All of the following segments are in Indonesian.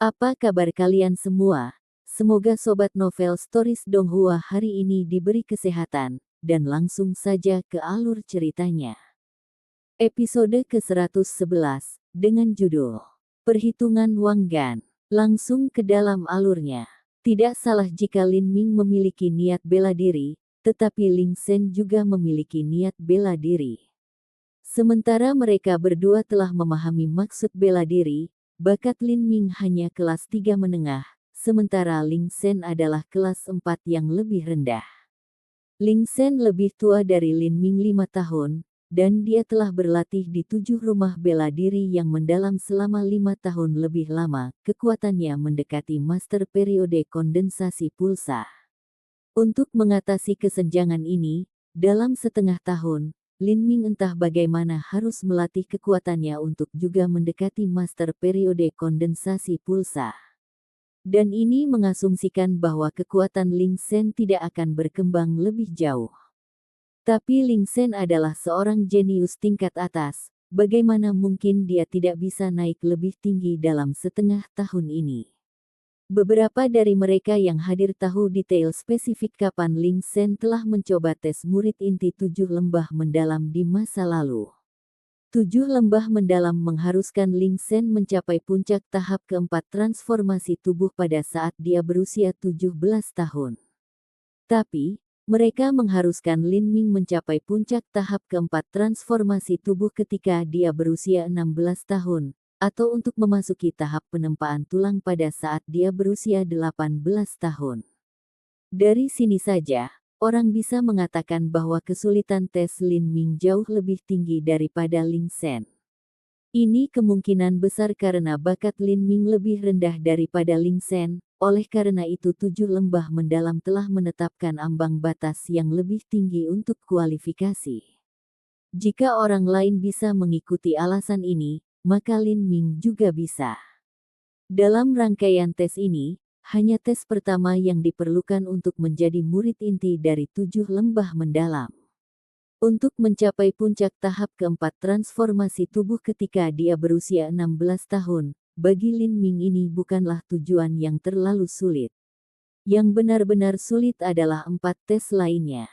Apa kabar kalian semua? Semoga Sobat Novel Stories Donghua hari ini diberi kesehatan, dan langsung saja ke alur ceritanya. Episode ke-111, dengan judul Perhitungan Wang Gan. Langsung ke dalam alurnya. Tidak salah jika Lin Ming memiliki niat bela diri, tetapi Ling Sen juga memiliki niat bela diri. Sementara mereka berdua telah memahami maksud bela diri, bakat Lin Ming hanya kelas 3 menengah, sementara Ling Sen adalah kelas 4 yang lebih rendah. Ling Sen lebih tua dari Lin Ming 5 tahun, dan dia telah berlatih di 7 rumah bela diri yang mendalam selama 5 tahun lebih lama, kekuatannya mendekati master periode kondensasi pulsa. Untuk mengatasi kesenjangan ini, dalam setengah tahun, Lin Ming entah bagaimana harus melatih kekuatannya untuk juga mendekati master periode kondensasi pulsa. Dan ini mengasumsikan bahwa kekuatan Ling Sen tidak akan berkembang lebih jauh. Tapi Ling Sen adalah seorang jenius tingkat atas, bagaimana mungkin dia tidak bisa naik lebih tinggi dalam setengah tahun ini. Beberapa dari mereka yang hadir tahu detail spesifik kapan Ling Sen telah mencoba tes murid inti 7 lembah mendalam di masa lalu. 7 lembah mendalam mengharuskan Ling Sen mencapai puncak tahap keempat transformasi tubuh pada saat dia berusia 17 tahun. Tapi, mereka mengharuskan Lin Ming mencapai puncak tahap keempat transformasi tubuh ketika dia berusia 16 tahun, atau untuk memasuki tahap penempaan tulang pada saat dia berusia 18 tahun. Dari sini saja, orang bisa mengatakan bahwa kesulitan tes Lin Ming jauh lebih tinggi daripada Ling Sen. Ini kemungkinan besar karena bakat Lin Ming lebih rendah daripada Ling Sen, oleh karena itu 7 lembah mendalam telah menetapkan ambang batas yang lebih tinggi untuk kualifikasi. Jika orang lain bisa mengikuti alasan ini, maka Lin Ming juga bisa. Dalam rangkaian tes ini, hanya tes pertama yang diperlukan untuk menjadi murid inti dari 7 lembah mendalam. Untuk mencapai puncak tahap keempat transformasi tubuh ketika dia berusia 16 tahun, bagi Lin Ming ini bukanlah tujuan yang terlalu sulit. Yang benar-benar sulit adalah 4 tes lainnya.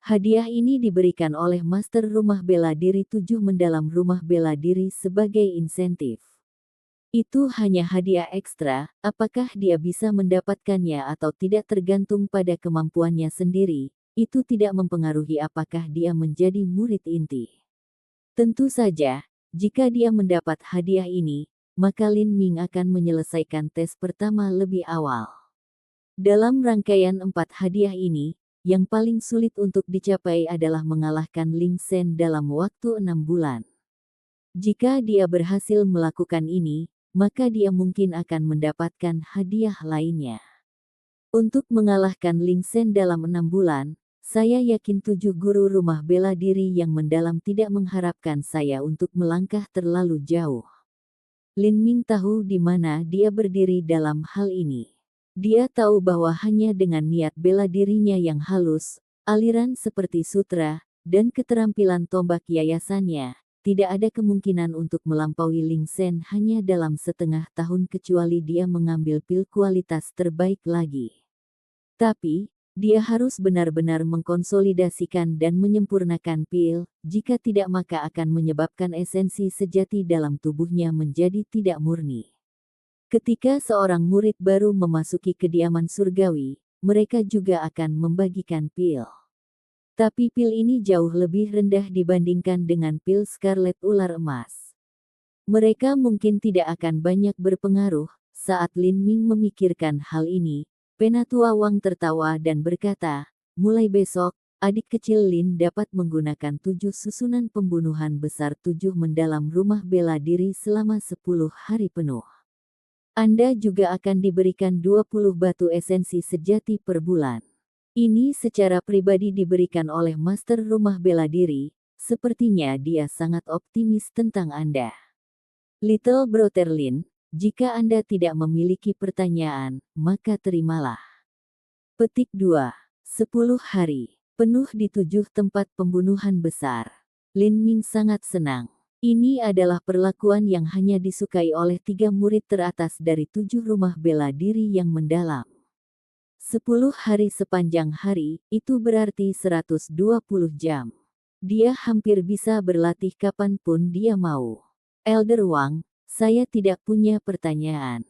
Hadiah ini diberikan oleh Master Rumah Bela Diri 7 mendalam Rumah Bela Diri sebagai insentif. Itu hanya hadiah ekstra, apakah dia bisa mendapatkannya atau tidak tergantung pada kemampuannya sendiri, itu tidak mempengaruhi apakah dia menjadi murid inti. Tentu saja, jika dia mendapat hadiah ini, maka Lin Ming akan menyelesaikan tes pertama lebih awal. Dalam rangkaian 4 hadiah ini, yang paling sulit untuk dicapai adalah mengalahkan Ling Sen dalam waktu 6 bulan. Jika dia berhasil melakukan ini, maka dia mungkin akan mendapatkan hadiah lainnya. Untuk mengalahkan Ling Sen dalam 6 bulan, saya yakin 7 guru rumah bela diri yang mendalam tidak mengharapkan saya untuk melangkah terlalu jauh. Lin Ming tahu di mana dia berdiri dalam hal ini. Dia tahu bahwa hanya dengan niat bela dirinya yang halus, aliran seperti sutra, dan keterampilan tombak yayasannya, tidak ada kemungkinan untuk melampaui Ling Sen hanya dalam setengah tahun kecuali dia mengambil pil kualitas terbaik lagi. Tapi, dia harus benar-benar mengkonsolidasikan dan menyempurnakan pil, jika tidak maka akan menyebabkan esensi sejati dalam tubuhnya menjadi tidak murni. Ketika seorang murid baru memasuki kediaman surgawi, mereka juga akan membagikan pil. Tapi pil ini jauh lebih rendah dibandingkan dengan pil Scarlet Ular Emas. Mereka mungkin tidak akan banyak berpengaruh. Saat Lin Ming memikirkan hal ini, Penatua Wang tertawa dan berkata, mulai besok, adik kecil Lin dapat menggunakan 7 susunan pembunuhan besar 7 mendalam rumah bela diri selama 10 hari penuh. Anda juga akan diberikan 20 batu esensi sejati per bulan. Ini secara pribadi diberikan oleh Master Rumah Bela Diri, sepertinya dia sangat optimis tentang Anda. Little Brother Lin, jika Anda tidak memiliki pertanyaan, maka terimalah. Petik 2. 10 hari, penuh di 7 tempat pembunuhan besar. Lin Ming sangat senang. Ini adalah perlakuan yang hanya disukai oleh 3 murid teratas dari 7 rumah bela diri yang mendalam. 10 hari sepanjang hari, itu berarti 120 jam. Dia hampir bisa berlatih kapanpun dia mau. Elder Wang, saya tidak punya pertanyaan.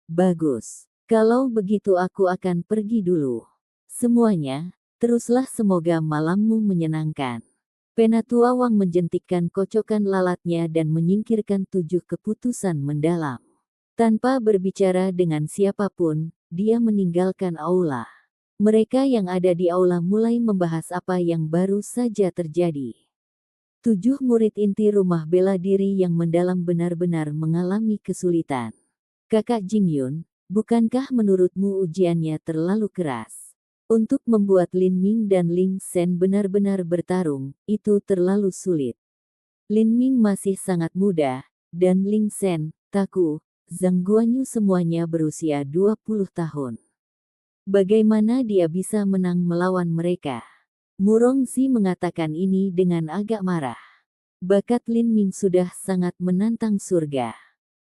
Bagus. Kalau begitu aku akan pergi dulu. Semuanya, teruslah semoga malammu menyenangkan. Penatua Wang menjentikkan kocokan lalatnya dan menyingkirkan 7 keputusan mendalam. Tanpa berbicara dengan siapapun, dia meninggalkan aula. Mereka yang ada di aula mulai membahas apa yang baru saja terjadi. 7 murid inti rumah bela diri yang mendalam benar-benar mengalami kesulitan. Kakak Jingyun, bukankah menurutmu ujiannya terlalu keras? Untuk membuat Lin Ming dan Ling Sen benar-benar bertarung, itu terlalu sulit. Lin Ming masih sangat muda, dan Ling Sen, Taku, Zhang Guanyu semuanya berusia 20 tahun. Bagaimana dia bisa menang melawan mereka? Murong Zi mengatakan ini dengan agak marah. Bakat Lin Ming sudah sangat menantang surga.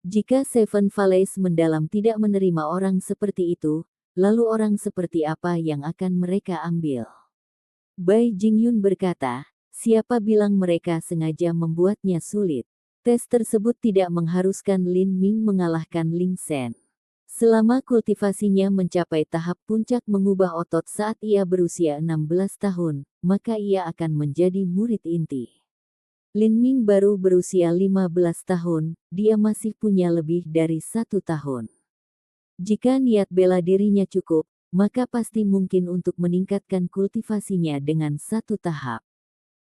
Jika Seven Valleys mendalam tidak menerima orang seperti itu, lalu orang seperti apa yang akan mereka ambil? Bai Jingyun berkata, siapa bilang mereka sengaja membuatnya sulit? Tes tersebut tidak mengharuskan Lin Ming mengalahkan Ling Sen. Selama kultivasinya mencapai tahap puncak mengubah otot saat ia berusia 16 tahun, maka ia akan menjadi murid inti. Lin Ming baru berusia 15 tahun, dia masih punya lebih dari 1 tahun. Jika niat bela dirinya cukup, maka pasti mungkin untuk meningkatkan kultivasinya dengan 1 tahap.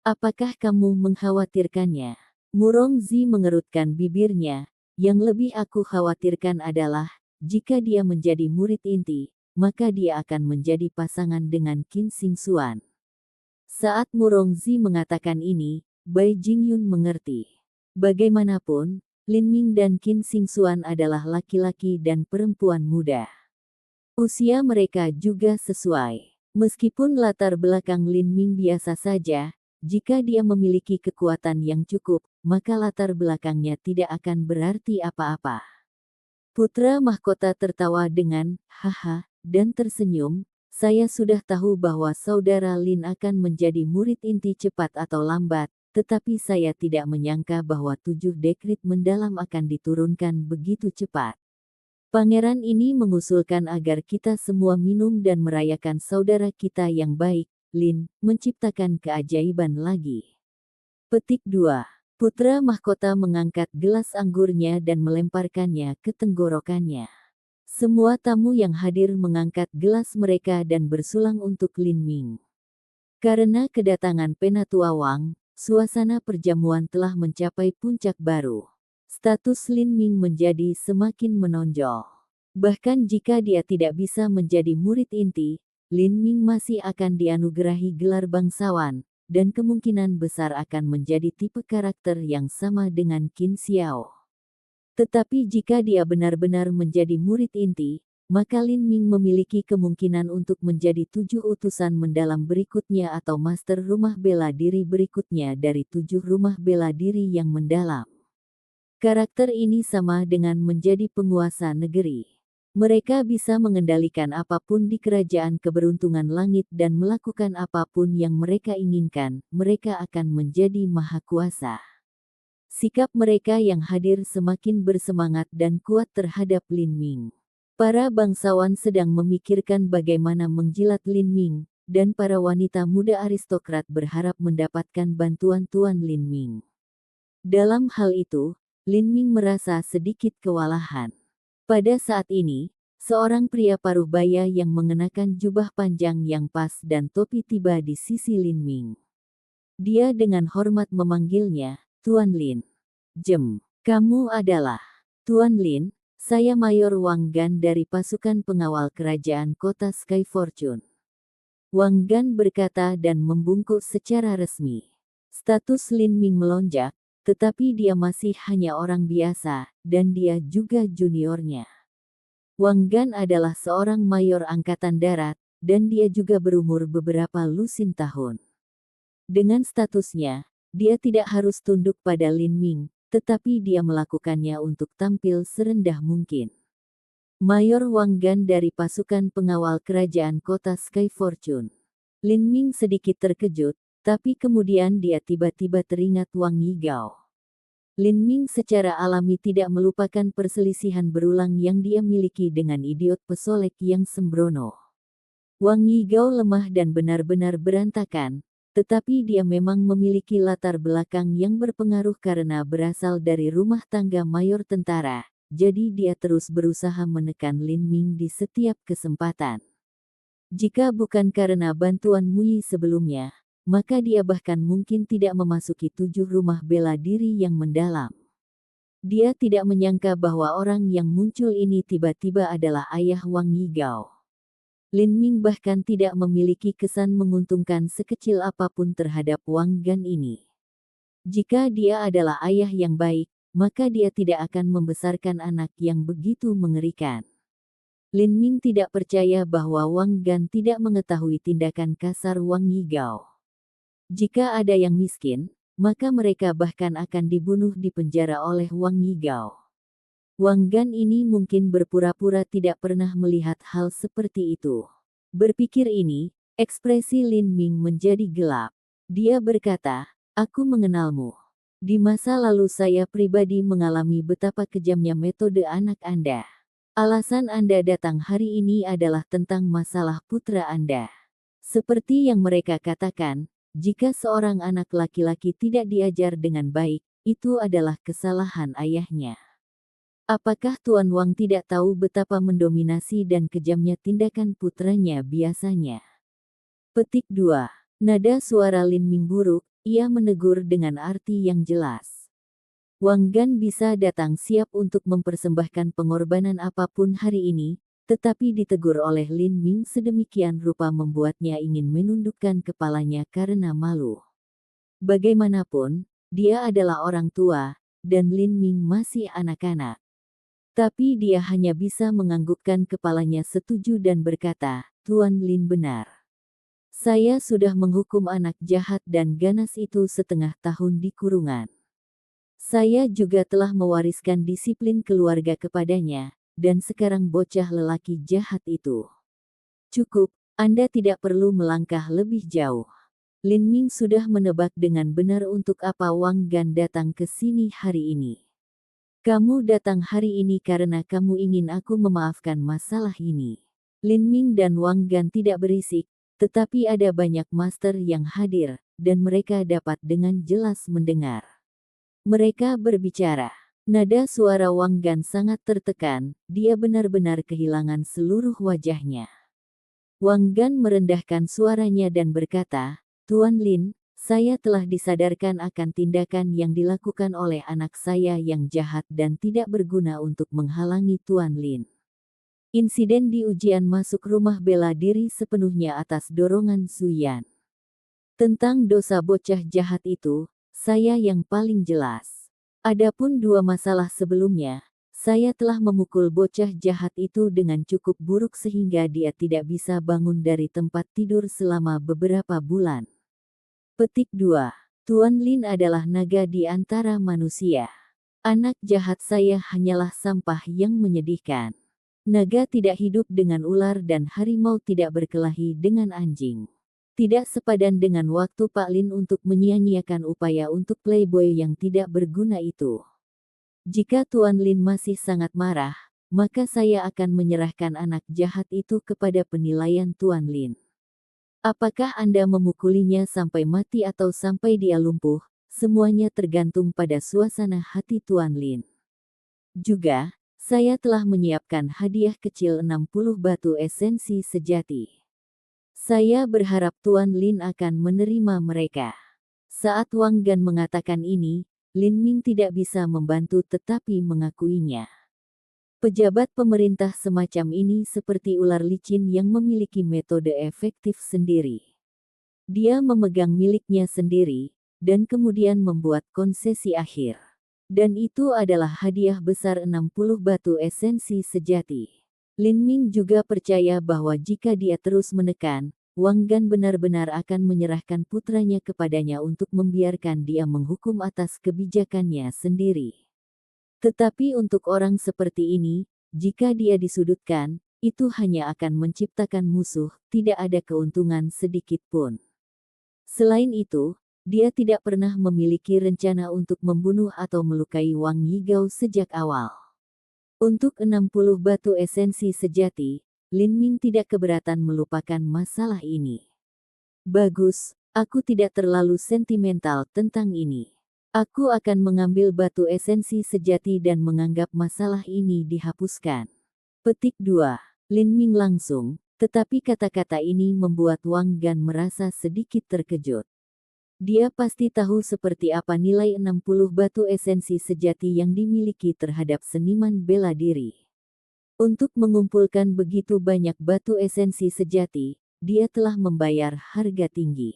Apakah kamu mengkhawatirkannya? Murong Zi mengerutkan bibirnya. Yang lebih aku khawatirkan adalah, jika dia menjadi murid inti, maka dia akan menjadi pasangan dengan Qin Xingxuan. Saat Murong Zi mengatakan ini, Bai Jingyun mengerti. Bagaimanapun, Lin Ming dan Qin Xingxuan adalah laki-laki dan perempuan muda. Usia mereka juga sesuai. Meskipun latar belakang Lin Ming biasa saja, jika dia memiliki kekuatan yang cukup, maka latar belakangnya tidak akan berarti apa-apa. Putra mahkota tertawa dengan, haha, dan tersenyum. Saya sudah tahu bahwa saudara Lin akan menjadi murid inti cepat atau lambat, tetapi saya tidak menyangka bahwa 7 dekrit mendalam akan diturunkan begitu cepat. Pangeran ini mengusulkan agar kita semua minum dan merayakan saudara kita yang baik, Lin, menciptakan keajaiban lagi. Petik 2. Putra mahkota mengangkat gelas anggurnya dan melemparkannya ke tenggorokannya. Semua tamu yang hadir mengangkat gelas mereka dan bersulang untuk Lin Ming. Karena kedatangan Penatua Wang, suasana perjamuan telah mencapai puncak baru. Status Lin Ming menjadi semakin menonjol. Bahkan jika dia tidak bisa menjadi murid inti, Lin Ming masih akan dianugerahi gelar bangsawan, dan kemungkinan besar akan menjadi tipe karakter yang sama dengan Qin Xiao. Tetapi jika dia benar-benar menjadi murid inti, maka Lin Ming memiliki kemungkinan untuk menjadi 7 utusan mendalam berikutnya atau master rumah bela diri berikutnya dari 7 rumah bela diri yang mendalam. Karakter ini sama dengan menjadi penguasa negeri. Mereka bisa mengendalikan apapun di kerajaan keberuntungan langit dan melakukan apapun yang mereka inginkan, mereka akan menjadi maha kuasa. Sikap mereka yang hadir semakin bersemangat dan kuat terhadap Lin Ming. Para bangsawan sedang memikirkan bagaimana menjilat Lin Ming, dan para wanita muda aristokrat berharap mendapatkan bantuan Tuan Lin Ming. Dalam hal itu, Lin Ming merasa sedikit kewalahan. Pada saat ini, seorang pria paruh baya yang mengenakan jubah panjang yang pas dan topi tiba di sisi Lin Ming. Dia dengan hormat memanggilnya, Tuan Lin. Kamu adalah Tuan Lin. Saya Mayor Wang Gan dari pasukan pengawal kerajaan kota Sky Fortune. Wang Gan berkata dan membungkuk secara resmi. Status Lin Ming melonjak, tetapi dia masih hanya orang biasa, dan dia juga juniornya. Wang Gan adalah seorang mayor angkatan darat, dan dia juga berumur beberapa lusin tahun. Dengan statusnya, dia tidak harus tunduk pada Lin Ming, tetapi dia melakukannya untuk tampil serendah mungkin. Mayor Wang Gan dari pasukan pengawal kerajaan kota Sky Fortune. Lin Ming sedikit terkejut, tapi kemudian dia tiba-tiba teringat Wang Yigao. Lin Ming secara alami tidak melupakan perselisihan berulang yang dia miliki dengan idiot pesolek yang sembrono. Wang Yigao lemah dan benar-benar berantakan, tetapi dia memang memiliki latar belakang yang berpengaruh karena berasal dari rumah tangga mayor tentara, jadi dia terus berusaha menekan Lin Ming di setiap kesempatan. Jika bukan karena bantuan Muyi sebelumnya, maka dia bahkan mungkin tidak memasuki 7 rumah bela diri yang mendalam. Dia tidak menyangka bahwa orang yang muncul ini tiba-tiba adalah ayah Wang Yigao. Lin Ming bahkan tidak memiliki kesan menguntungkan sekecil apapun terhadap Wang Gan ini. Jika dia adalah ayah yang baik, maka dia tidak akan membesarkan anak yang begitu mengerikan. Lin Ming tidak percaya bahwa Wang Gan tidak mengetahui tindakan kasar Wang Yigao. Jika ada yang miskin, maka mereka bahkan akan dibunuh di penjara oleh Wang Yigao. Wang Gan ini mungkin berpura-pura tidak pernah melihat hal seperti itu. Berpikir ini, ekspresi Lin Ming menjadi gelap. Dia berkata, "Aku mengenalmu. Di masa lalu saya pribadi mengalami betapa kejamnya metode anak Anda. Alasan Anda datang hari ini adalah tentang masalah putra Anda. Seperti yang mereka katakan, jika seorang anak laki-laki tidak diajar dengan baik, itu adalah kesalahan ayahnya. Apakah Tuan Wang tidak tahu betapa mendominasi dan kejamnya tindakan putranya biasanya?" Petik 2. Nada suara Lin Ming buruk, ia menegur dengan arti yang jelas. Wang Gan bisa datang siap untuk mempersembahkan pengorbanan apapun hari ini, tetapi ditegur oleh Lin Ming sedemikian rupa membuatnya ingin menundukkan kepalanya karena malu. Bagaimanapun, dia adalah orang tua, dan Lin Ming masih anak-anak. Tapi dia hanya bisa menganggukkan kepalanya setuju dan berkata, "Tuan Lin benar. Saya sudah menghukum anak jahat dan ganas itu setengah tahun di kurungan. Saya juga telah mewariskan disiplin keluarga kepadanya, dan sekarang bocah lelaki jahat itu. Cukup, Anda tidak perlu melangkah lebih jauh." Lin Ming sudah menebak dengan benar untuk apa Wang Gan datang ke sini hari ini. "Kamu datang hari ini karena kamu ingin aku memaafkan masalah ini." Lin Ming dan Wang Gan tidak berisik, tetapi ada banyak master yang hadir, dan mereka dapat dengan jelas mendengar. Mereka berbicara. Nada suara Wang Gan sangat tertekan, dia benar-benar kehilangan seluruh wajahnya. Wang Gan merendahkan suaranya dan berkata, "Tuan Lin, saya telah disadarkan akan tindakan yang dilakukan oleh anak saya yang jahat dan tidak berguna untuk menghalangi Tuan Lin. Insiden di ujian masuk rumah bela diri sepenuhnya atas dorongan Su Yan. Tentang dosa bocah jahat itu, saya yang paling jelas. Adapun 2 masalah sebelumnya, saya telah memukul bocah jahat itu dengan cukup buruk sehingga dia tidak bisa bangun dari tempat tidur selama beberapa bulan." Petik 2. Tuan Lin adalah naga di antara manusia. Anak jahat saya hanyalah sampah yang menyedihkan. Naga tidak hidup dengan ular dan harimau tidak berkelahi dengan anjing. Tidak sepadan dengan waktu Pak Lin untuk menyia-nyiakan upaya untuk playboy yang tidak berguna itu. Jika Tuan Lin masih sangat marah, maka saya akan menyerahkan anak jahat itu kepada penilaian Tuan Lin. Apakah Anda memukulinya sampai mati atau sampai dia lumpuh, semuanya tergantung pada suasana hati Tuan Lin. Juga, saya telah menyiapkan hadiah kecil 60 batu esensi sejati. Saya berharap Tuan Lin akan menerima mereka." Saat Wang Gan mengatakan ini, Lin Ming tidak bisa membantu tetapi mengakuinya. Pejabat pemerintah semacam ini seperti ular licin yang memiliki metode efektif sendiri. Dia memegang miliknya sendiri, dan kemudian membuat konsesi akhir. Dan itu adalah hadiah besar 60 batu esensi sejati. Lin Ming juga percaya bahwa jika dia terus menekan, Wang Gan benar-benar akan menyerahkan putranya kepadanya untuk membiarkan dia menghukum atas kebijakannya sendiri. Tetapi untuk orang seperti ini, jika dia disudutkan, itu hanya akan menciptakan musuh, tidak ada keuntungan sedikit pun. Selain itu, dia tidak pernah memiliki rencana untuk membunuh atau melukai Wang Yigao sejak awal. Untuk 60 batu esensi sejati, Lin Ming tidak keberatan melupakan masalah ini. Bagus, aku tidak terlalu sentimental tentang ini. Aku akan mengambil batu esensi sejati dan menganggap masalah ini dihapuskan. Petik 2. Lin Ming langsung, tetapi kata-kata ini membuat Wang Gan merasa sedikit terkejut. Dia pasti tahu seperti apa nilai 60 batu esensi sejati yang dimiliki terhadap seniman bela diri. Untuk mengumpulkan begitu banyak batu esensi sejati, dia telah membayar harga tinggi.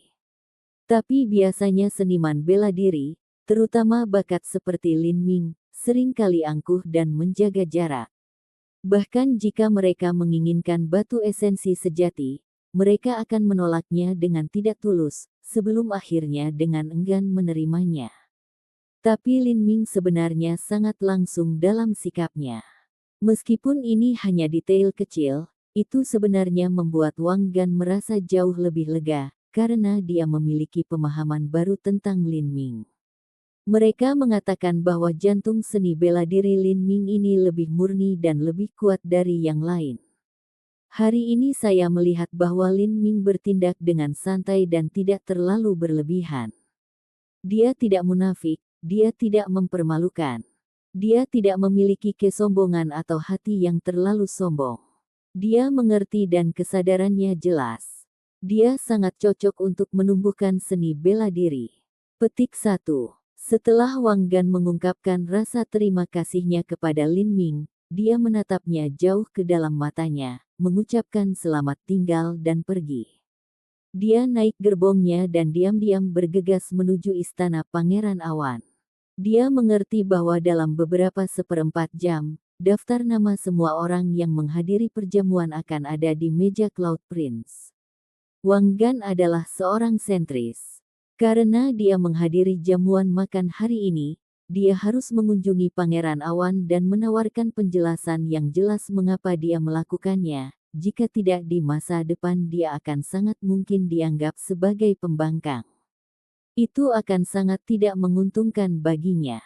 Tapi biasanya seniman bela diri, terutama bakat seperti Lin Ming, seringkali angkuh dan menjaga jarak. Bahkan jika mereka menginginkan batu esensi sejati, mereka akan menolaknya dengan tidak tulus, sebelum akhirnya dengan enggan menerimanya. Tapi Lin Ming sebenarnya sangat langsung dalam sikapnya. Meskipun ini hanya detail kecil, itu sebenarnya membuat Wang Gan merasa jauh lebih lega, karena dia memiliki pemahaman baru tentang Lin Ming. Mereka mengatakan bahwa jantung seni bela diri Lin Ming ini lebih murni dan lebih kuat dari yang lain. Hari ini saya melihat bahwa Lin Ming bertindak dengan santai dan tidak terlalu berlebihan. Dia tidak munafik, dia tidak mempermalukan. Dia tidak memiliki kesombongan atau hati yang terlalu sombong. Dia mengerti dan kesadarannya jelas. Dia sangat cocok untuk menumbuhkan seni bela diri. Petik 1. Setelah Wang Gan mengungkapkan rasa terima kasihnya kepada Lin Ming, dia menatapnya jauh ke dalam matanya, mengucapkan selamat tinggal dan pergi. Dia naik gerbongnya dan diam-diam bergegas menuju istana Pangeran Awan. Dia mengerti bahwa dalam beberapa seperempat jam, daftar nama semua orang yang menghadiri perjamuan akan ada di meja Cloud Prince. Wang Gan adalah seorang sentris. Karena dia menghadiri jamuan makan hari ini, dia harus mengunjungi Pangeran Awan dan menawarkan penjelasan yang jelas mengapa dia melakukannya. Jika tidak di masa depan dia akan sangat mungkin dianggap sebagai pembangkang. Itu akan sangat tidak menguntungkan baginya.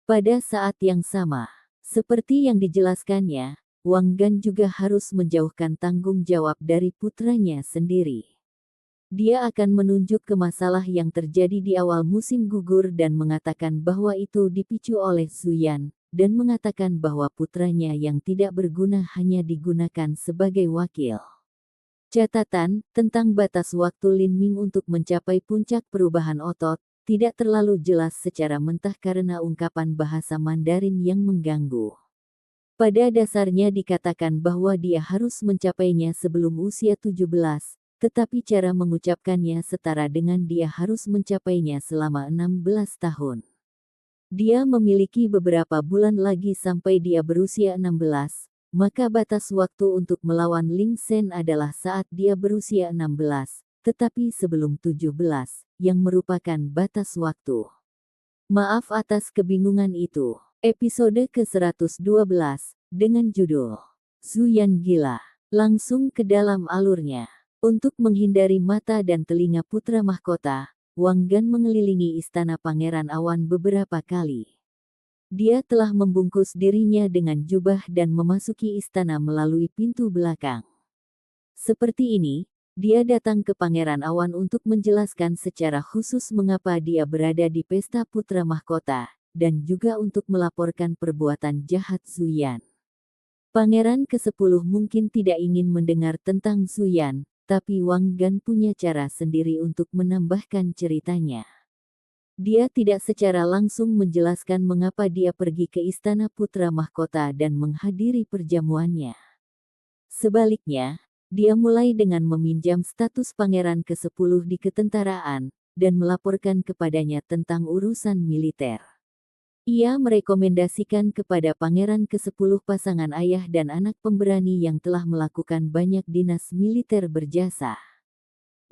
Pada saat yang sama, seperti yang dijelaskannya, Wang Gan juga harus menjauhkan tanggung jawab dari putranya sendiri. Dia akan menunjuk ke masalah yang terjadi di awal musim gugur dan mengatakan bahwa itu dipicu oleh Zuyan, dan mengatakan bahwa putranya yang tidak berguna hanya digunakan sebagai wakil. Catatan, tentang batas waktu Lin Ming untuk mencapai puncak perubahan otot, tidak terlalu jelas secara mentah karena ungkapan bahasa Mandarin yang mengganggu. Pada dasarnya dikatakan bahwa dia harus mencapainya sebelum usia 17, tetapi cara mengucapkannya setara dengan dia harus mencapainya selama 16 tahun. Dia memiliki beberapa bulan lagi sampai dia berusia 16, maka batas waktu untuk melawan Ling Shen adalah saat dia berusia 16, tetapi sebelum 17, yang merupakan batas waktu. Maaf atas kebingungan itu. Episode ke-112, dengan judul Zuyan Gila, langsung ke dalam alurnya. Untuk menghindari mata dan telinga putra mahkota, Wang Gan mengelilingi istana Pangeran Awan beberapa kali. Dia telah membungkus dirinya dengan jubah dan memasuki istana melalui pintu belakang. Seperti ini, dia datang ke Pangeran Awan untuk menjelaskan secara khusus mengapa dia berada di pesta putra mahkota, dan juga untuk melaporkan perbuatan jahat Zuyan. Pangeran ke-10 mungkin tidak ingin mendengar tentang Zuyan, tapi Wang Gan punya cara sendiri untuk menambahkan ceritanya. Dia tidak secara langsung menjelaskan mengapa dia pergi ke istana putra mahkota dan menghadiri perjamuannya. Sebaliknya, dia mulai dengan meminjam status pangeran ke-10 di ketentaraan, dan melaporkan kepadanya tentang urusan militer. Ia merekomendasikan kepada pangeran ke-10 pasangan ayah dan anak pemberani yang telah melakukan banyak dinas militer berjasa.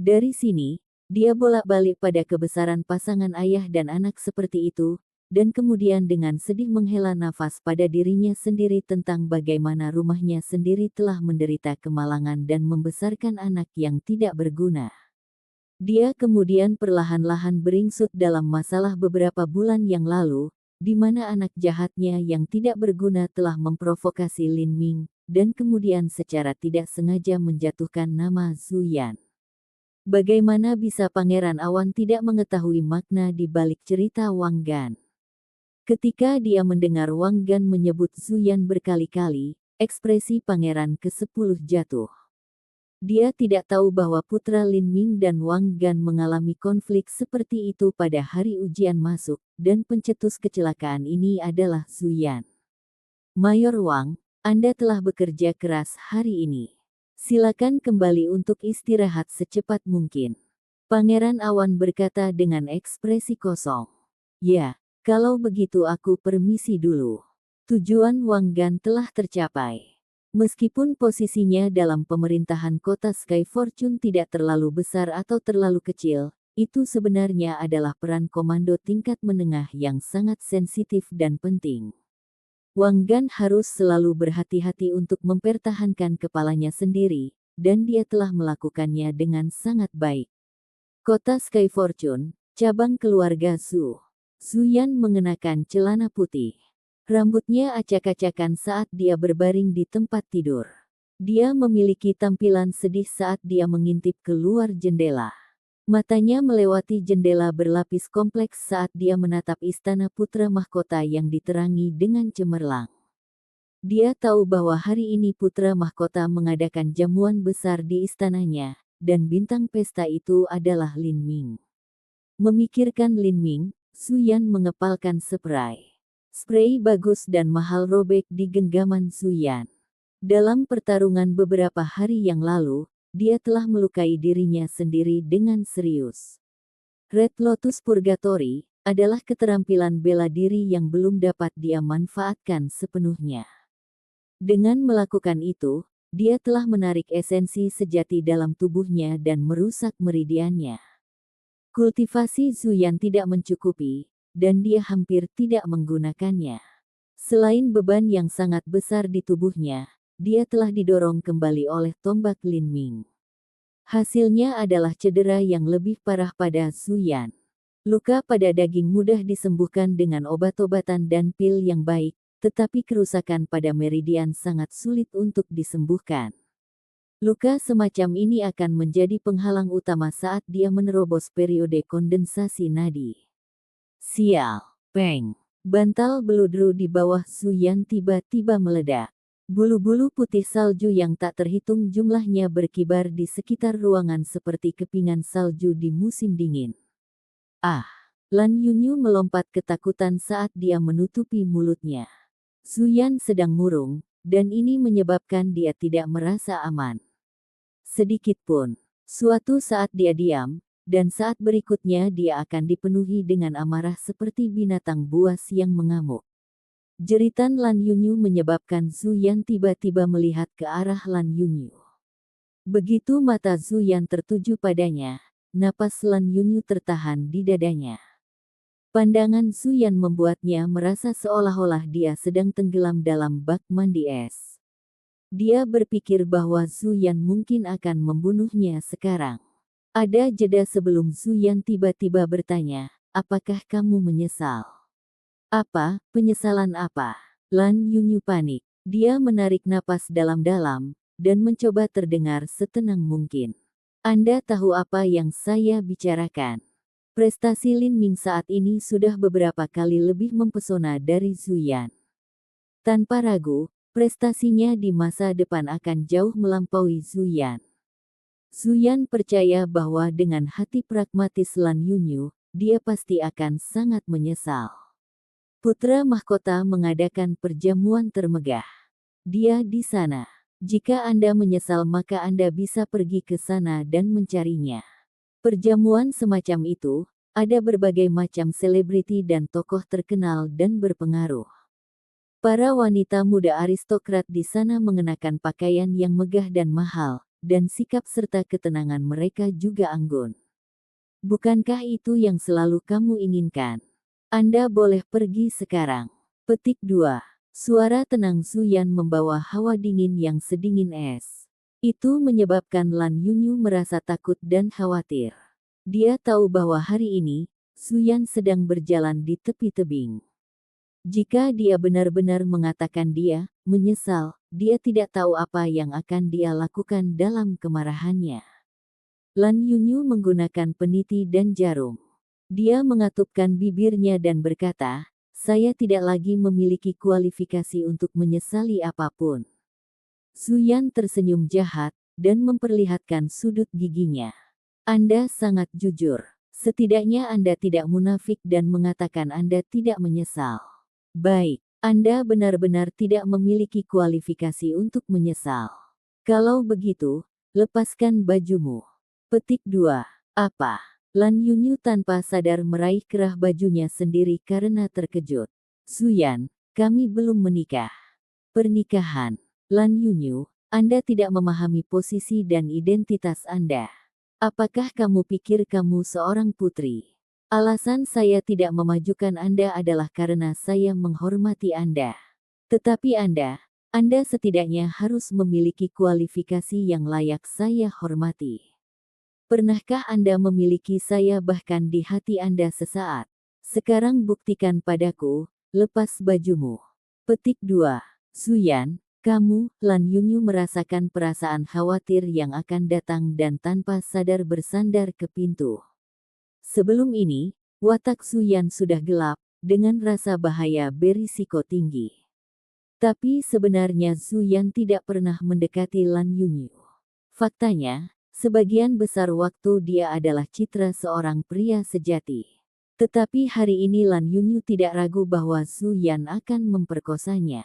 Dari sini, dia bolak-balik pada kebesaran pasangan ayah dan anak seperti itu, dan kemudian dengan sedih menghela nafas pada dirinya sendiri tentang bagaimana rumahnya sendiri telah menderita kemalangan dan membesarkan anak yang tidak berguna. Dia kemudian perlahan-lahan beringsut dalam masalah beberapa bulan yang lalu, di mana anak jahatnya yang tidak berguna telah memprovokasi Lin Ming, dan kemudian secara tidak sengaja menjatuhkan nama Zhu Yan. Bagaimana bisa Pangeran Awan tidak mengetahui makna di balik cerita Wang Gan? Ketika dia mendengar Wang Gan menyebut Zhu Yan berkali-kali, ekspresi Pangeran ke-10 jatuh. Dia tidak tahu bahwa putra Lin Ming dan Wang Gan mengalami konflik seperti itu pada hari ujian masuk, dan pencetus kecelakaan ini adalah Zhu Yan. Mayor Wang, Anda telah bekerja keras hari ini. Silakan kembali untuk istirahat secepat mungkin. Pangeran Awan berkata dengan ekspresi kosong. Ya, kalau begitu aku permisi dulu. Tujuan Wang Gan telah tercapai. Meskipun posisinya dalam pemerintahan kota Sky Fortune tidak terlalu besar atau terlalu kecil, itu sebenarnya adalah peran komando tingkat menengah yang sangat sensitif dan penting. Wang Gan harus selalu berhati-hati untuk mempertahankan kepalanya sendiri, dan dia telah melakukannya dengan sangat baik. Kota Sky Fortune, cabang keluarga Zhu. Zhu Yan mengenakan celana putih. Rambutnya acak-acakan saat dia berbaring di tempat tidur. Dia memiliki tampilan sedih saat dia mengintip keluar jendela. Matanya melewati jendela berlapis kompleks saat dia menatap istana putra mahkota yang diterangi dengan cemerlang. Dia tahu bahwa hari ini putra mahkota mengadakan jamuan besar di istananya, dan bintang pesta itu adalah Lin Ming. Memikirkan Lin Ming, Zhu Yan mengepalkan spray. Spray bagus dan mahal robek di genggaman Zhu Yan. Dalam pertarungan beberapa hari yang lalu, dia telah melukai dirinya sendiri dengan serius. Red Lotus Purgatory adalah keterampilan bela diri yang belum dapat dia manfaatkan sepenuhnya. Dengan melakukan itu, dia telah menarik esensi sejati dalam tubuhnya dan merusak meridiannya. Kultivasi Zhu Yan tidak mencukupi, dan dia hampir tidak menggunakannya. Selain beban yang sangat besar di tubuhnya, dia telah didorong kembali oleh tombak Lin Ming. Hasilnya adalah cedera yang lebih parah pada Zhu Yan. Luka pada daging mudah disembuhkan dengan obat-obatan dan pil yang baik, tetapi kerusakan pada meridian sangat sulit untuk disembuhkan. Luka semacam ini akan menjadi penghalang utama saat dia menerobos periode kondensasi nadi. Sial, peng. Bantal beludru di bawah Zhu Yan tiba-tiba meledak. Bulu-bulu putih salju yang tak terhitung jumlahnya berkibar di sekitar ruangan seperti kepingan salju di musim dingin. Ah! Lan Yunyu melompat ketakutan saat dia menutupi mulutnya. Zhu Yan sedang murung, dan ini menyebabkan dia tidak merasa aman. Sedikitpun. Suatu saat dia diam, dan saat berikutnya dia akan dipenuhi dengan amarah seperti binatang buas yang mengamuk. Jeritan Lan Yunyu menyebabkan Zhu Yan tiba-tiba melihat ke arah Lan Yunyu. Begitu mata Zhu Yan tertuju padanya, napas Lan Yunyu tertahan di dadanya. Pandangan Zhu Yan membuatnya merasa seolah-olah dia sedang tenggelam dalam bak mandi es. Dia berpikir bahwa Zhu Yan mungkin akan membunuhnya sekarang. Ada jeda sebelum Zhu Yan tiba-tiba bertanya, apakah kamu menyesal? Apa, penyesalan apa? Lan Yunyu panik. Dia menarik napas dalam-dalam, dan mencoba terdengar setenang mungkin. Anda tahu apa yang saya bicarakan? Prestasi Lin Ming saat ini sudah beberapa kali lebih mempesona dari Zhu Yan. Tanpa ragu, prestasinya di masa depan akan jauh melampaui Zhu Yan. Zhu Yan percaya bahwa dengan hati pragmatis Lan Yunyu, dia pasti akan sangat menyesal. Putra mahkota mengadakan perjamuan termegah. Dia di sana. Jika Anda menyesal maka Anda bisa pergi ke sana dan mencarinya. Perjamuan semacam itu, ada berbagai macam selebriti dan tokoh terkenal dan berpengaruh. Para wanita muda aristokrat di sana mengenakan pakaian yang megah dan mahal, dan sikap serta ketenangan mereka juga anggun. Bukankah itu yang selalu kamu inginkan? Anda boleh pergi sekarang. Petik 2. Suara tenang Zuyan membawa hawa dingin yang sedingin es. Itu menyebabkan Lan Yunyu merasa takut dan khawatir. Dia tahu bahwa hari ini, Zuyan sedang berjalan di tepi tebing. Jika dia benar-benar mengatakan dia menyesal, dia tidak tahu apa yang akan dia lakukan dalam kemarahannya. Lan Yunyu menggunakan peniti dan jarum. Dia mengatupkan bibirnya dan berkata, "Saya tidak lagi memiliki kualifikasi untuk menyesali apapun." Zuyan tersenyum jahat dan memperlihatkan sudut giginya. Anda sangat jujur. Setidaknya Anda tidak munafik dan mengatakan Anda tidak menyesal. Baik, Anda benar-benar tidak memiliki kualifikasi untuk menyesal. Kalau begitu, lepaskan bajumu. Petik 2. Apa? Lan Yunyu tanpa sadar meraih kerah bajunya sendiri karena terkejut. Zuyan, kami belum menikah. Pernikahan. Lan Yunyu, Anda tidak memahami posisi dan identitas Anda. Apakah kamu pikir kamu seorang putri? Alasan saya tidak memajukan Anda adalah karena saya menghormati Anda. Tetapi Anda setidaknya harus memiliki kualifikasi yang layak saya hormati. Pernahkah Anda memiliki saya bahkan di hati Anda sesaat? Sekarang buktikan padaku, lepas bajumu. Petik 2. Zuyan, kamu, Lan Yunyu merasakan perasaan khawatir yang akan datang dan tanpa sadar bersandar ke pintu. Sebelum ini, watak Zuyan sudah gelap, dengan rasa bahaya berisiko tinggi. Tapi sebenarnya Zuyan tidak pernah mendekati Lan Yunyu. Faktanya, sebagian besar waktu dia adalah citra seorang pria sejati. Tetapi hari ini Lan Yunyu tidak ragu bahwa Zuyan akan memperkosanya.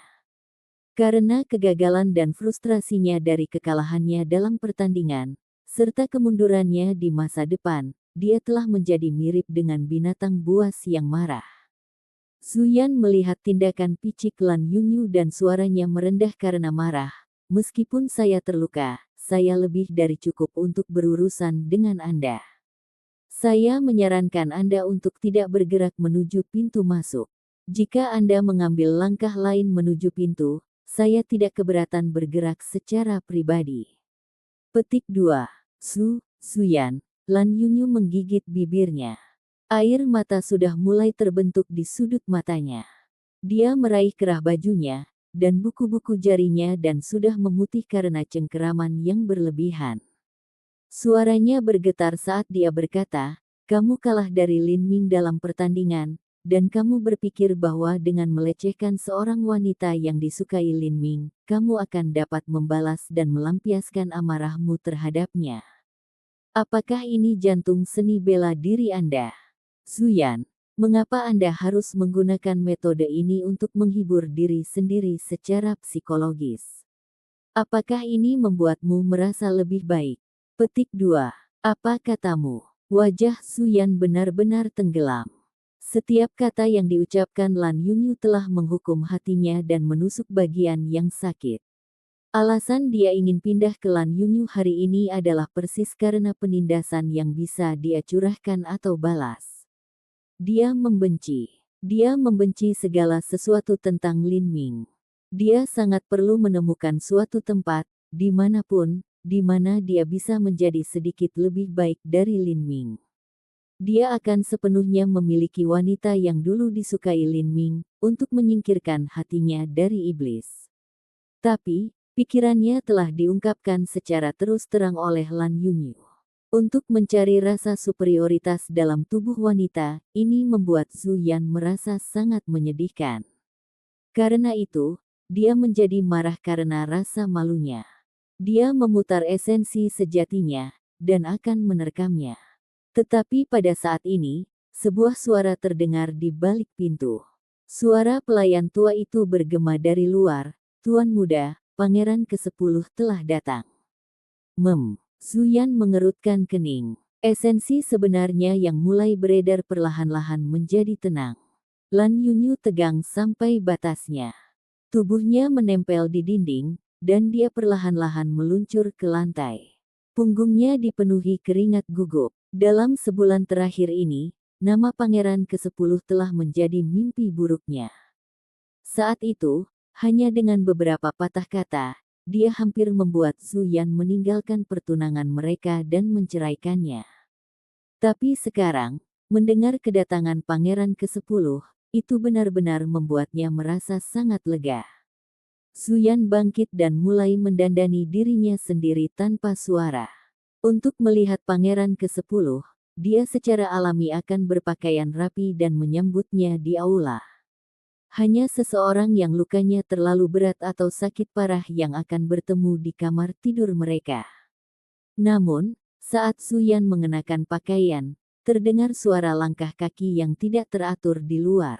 Karena kegagalan dan frustrasinya dari kekalahannya dalam pertandingan, serta kemundurannya di masa depan, dia telah menjadi mirip dengan binatang buas yang marah. Zuyan melihat tindakan picik Lan Yunyu dan suaranya merendah karena marah. Meskipun saya terluka, saya lebih dari cukup untuk berurusan dengan Anda. Saya menyarankan Anda untuk tidak bergerak menuju pintu masuk. Jika Anda mengambil langkah lain menuju pintu, saya tidak keberatan bergerak secara pribadi. Petik 2. Zuyan, Lan Yunyu menggigit bibirnya. Air mata sudah mulai terbentuk di sudut matanya. Dia meraih kerah bajunya, dan buku-buku jarinya dan sudah memutih karena cengkeraman yang berlebihan. Suaranya bergetar saat dia berkata, "Kamu kalah dari Lin Ming dalam pertandingan, dan kamu berpikir bahwa dengan melecehkan seorang wanita yang disukai Lin Ming, kamu akan dapat membalas dan melampiaskan amarahmu terhadapnya. Apakah ini jantung seni bela diri Anda? Zuyan, mengapa Anda harus menggunakan metode ini untuk menghibur diri sendiri secara psikologis? Apakah ini membuatmu merasa lebih baik?" Petik 2. Apa katamu? Wajah Zuyan benar-benar tenggelam. Setiap kata yang diucapkan Lan Yunyu telah menghukum hatinya dan menusuk bagian yang sakit. Alasan dia ingin pindah ke Lan Yunyu hari ini adalah persis karena penindasan yang bisa dia curahkan atau balas. Dia membenci segala sesuatu tentang Lin Ming. Dia sangat perlu menemukan suatu tempat, dimanapun, di mana dia bisa menjadi sedikit lebih baik dari Lin Ming. Dia akan sepenuhnya memiliki wanita yang dulu disukai Lin Ming, untuk menyingkirkan hatinya dari iblis. Tapi, pikirannya telah diungkapkan secara terus terang oleh Lan Yunyu. Untuk mencari rasa superioritas dalam tubuh wanita, ini membuat Zuyan merasa sangat menyedihkan. Karena itu, dia menjadi marah karena rasa malunya. Dia memutar esensi sejatinya, dan akan menerekamnya. Tetapi pada saat ini, sebuah suara terdengar di balik pintu. Suara pelayan tua itu bergema dari luar, "Tuan muda, pangeran ke-10 telah datang." Zuyan mengerutkan kening. Esensi sebenarnya yang mulai beredar perlahan-lahan menjadi tenang. Lan Yunyu tegang sampai batasnya. Tubuhnya menempel di dinding, dan dia perlahan-lahan meluncur ke lantai. Punggungnya dipenuhi keringat gugup. Dalam sebulan terakhir ini, nama pangeran ke-10 telah menjadi mimpi buruknya. Saat itu, hanya dengan beberapa patah kata, dia hampir membuat Zhu Yan meninggalkan pertunangan mereka dan menceraikannya. Tapi sekarang, mendengar kedatangan pangeran ke-10, itu benar-benar membuatnya merasa sangat lega. Zhu Yan bangkit dan mulai mendandani dirinya sendiri tanpa suara. Untuk melihat pangeran ke-10, dia secara alami akan berpakaian rapi dan menyambutnya di aula. Hanya seseorang yang lukanya terlalu berat atau sakit parah yang akan bertemu di kamar tidur mereka. Namun, saat Zhu Yan mengenakan pakaian, terdengar suara langkah kaki yang tidak teratur di luar.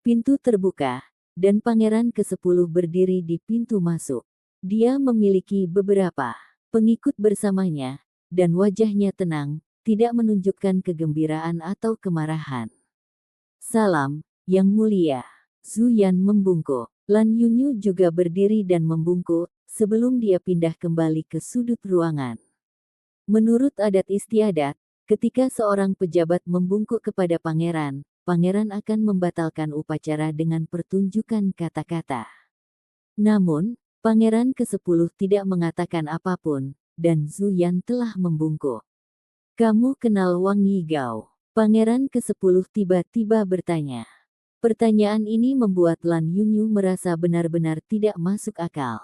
Pintu terbuka, dan pangeran ke-10 berdiri di pintu masuk. Dia memiliki beberapa pengikut bersamanya, dan wajahnya tenang, tidak menunjukkan kegembiraan atau kemarahan. "Salam, Yang Mulia." Zhu Yan membungkuk. Lan Yunyu juga berdiri dan membungkuk, sebelum dia pindah kembali ke sudut ruangan. Menurut adat istiadat, ketika seorang pejabat membungkuk kepada pangeran, pangeran akan membatalkan upacara dengan pertunjukan kata-kata. Namun, pangeran ke-10 tidak mengatakan apapun, dan Zhu Yan telah membungkuk. "Kamu kenal Wang Yigao?" Pangeran ke-10 tiba-tiba bertanya. Pertanyaan ini membuat Lan Yunyu merasa benar-benar tidak masuk akal.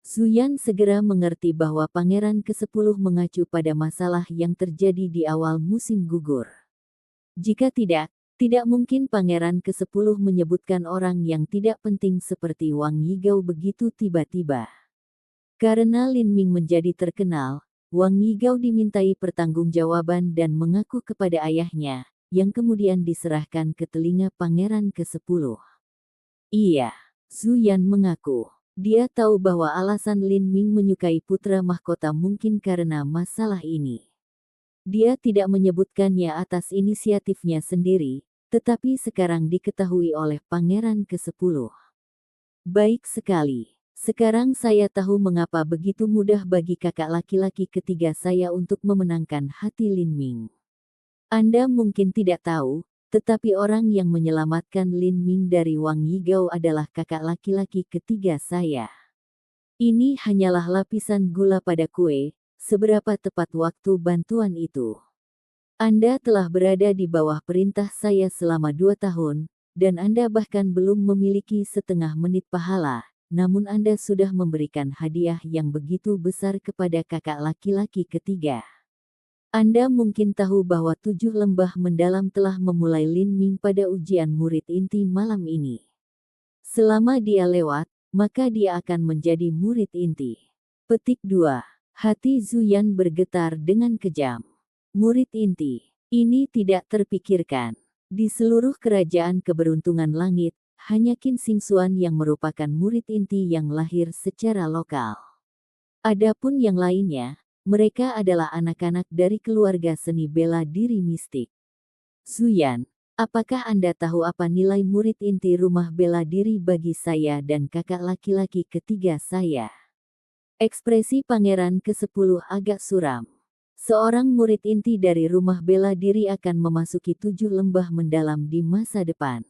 Zhu Yan segera mengerti bahwa pangeran ke-10 mengacu pada masalah yang terjadi di awal musim gugur. Jika tidak mungkin pangeran ke-10 menyebutkan orang yang tidak penting seperti Wang Yigao begitu tiba-tiba. Karena Lin Ming menjadi terkenal, Wang Yigao dimintai pertanggungjawaban dan mengaku kepada ayahnya, yang kemudian diserahkan ke telinga pangeran ke-10. Iya, Zhu Yan mengaku. Dia tahu bahwa alasan Lin Ming menyukai putra mahkota mungkin karena masalah ini. Dia tidak menyebutkannya atas inisiatifnya sendiri, tetapi sekarang diketahui oleh pangeran ke-10. Baik sekali. Sekarang saya tahu mengapa begitu mudah bagi kakak laki-laki ketiga saya untuk memenangkan hati Lin Ming. Anda mungkin tidak tahu, tetapi orang yang menyelamatkan Lin Ming dari Wang Yigao adalah kakak laki-laki ketiga saya. Ini hanyalah lapisan gula pada kue, seberapa tepat waktu bantuan itu. Anda telah berada di bawah perintah saya selama 2 tahun, dan Anda bahkan belum memiliki setengah menit pahala, namun Anda sudah memberikan hadiah yang begitu besar kepada kakak laki-laki ketiga. Anda mungkin tahu bahwa 7 lembah mendalam telah memulai Lin Ming pada ujian murid inti malam ini. Selama dia lewat, maka dia akan menjadi murid inti. Petik 2. Hati Zhu Yan bergetar dengan kejam. Murid inti. Ini tidak terpikirkan. Di seluruh kerajaan keberuntungan langit, hanya Qin Xingxuan yang merupakan murid inti yang lahir secara lokal. Adapun yang lainnya, mereka adalah anak-anak dari keluarga seni bela diri mistik. Zhu Yan, apakah Anda tahu apa nilai murid inti rumah bela diri bagi saya dan kakak laki-laki ketiga saya? Ekspresi pangeran ke-10 agak suram. Seorang murid inti dari rumah bela diri akan memasuki 7 lembah mendalam di masa depan.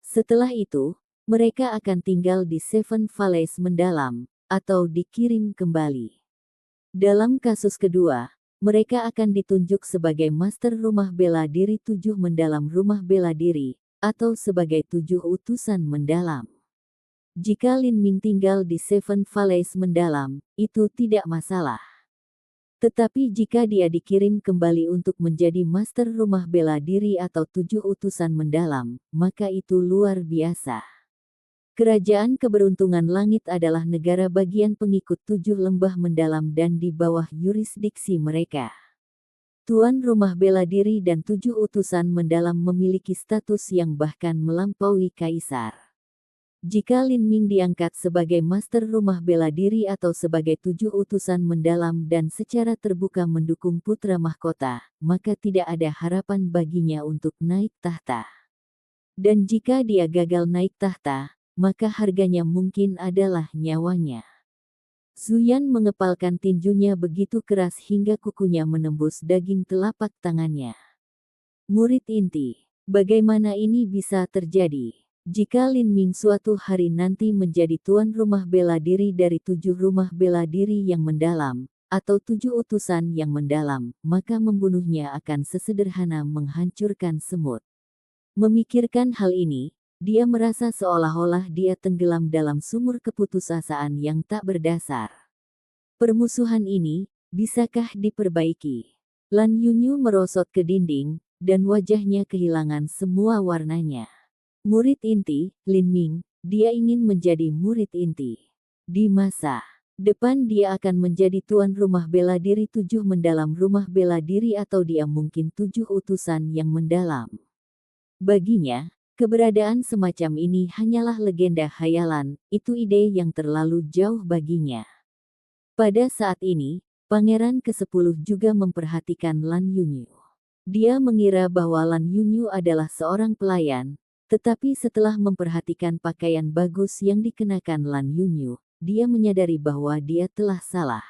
Setelah itu, mereka akan tinggal di Seven Valleys mendalam, atau dikirim kembali. Dalam kasus kedua, mereka akan ditunjuk sebagai master rumah bela diri 7 mendalam rumah bela diri, atau sebagai 7 utusan mendalam. Jika Lin Ming tinggal di Seven Valleys mendalam, itu tidak masalah. Tetapi jika dia dikirim kembali untuk menjadi master rumah bela diri atau 7 utusan mendalam, maka itu luar biasa. Kerajaan keberuntungan langit adalah negara bagian pengikut 7 lembah mendalam dan di bawah yurisdiksi mereka. Tuan rumah bela diri dan 7 utusan mendalam memiliki status yang bahkan melampaui kaisar. Jika Lin Ming diangkat sebagai master rumah bela diri atau sebagai 7 utusan mendalam dan secara terbuka mendukung putra mahkota, maka tidak ada harapan baginya untuk naik tahta. Dan jika dia gagal naik tahta, maka harganya mungkin adalah nyawanya. Zuyan mengepalkan tinjunya begitu keras hingga kukunya menembus daging telapak tangannya. Murid inti, bagaimana ini bisa terjadi? Jika Lin Ming suatu hari nanti menjadi tuan rumah bela diri dari 7 rumah bela diri yang mendalam, atau 7 utusan yang mendalam, maka membunuhnya akan sesederhana menghancurkan semut. Memikirkan hal ini, dia merasa seolah-olah dia tenggelam dalam sumur keputusasaan yang tak berdasar. Permusuhan ini, bisakah diperbaiki? Lan Yunyu merosot ke dinding, dan wajahnya kehilangan semua warnanya. Murid inti, Lin Ming, dia ingin menjadi murid inti. Di masa depan dia akan menjadi tuan rumah bela diri 7 mendalam rumah bela diri atau dia mungkin 7 utusan yang mendalam. Baginya, keberadaan semacam ini hanyalah legenda khayalan, itu ide yang terlalu jauh baginya. Pada saat ini, Pangeran ke-10 juga memperhatikan Lan Yunyu. Dia mengira bahwa Lan Yunyu adalah seorang pelayan, tetapi setelah memperhatikan pakaian bagus yang dikenakan Lan Yunyu, dia menyadari bahwa dia telah salah.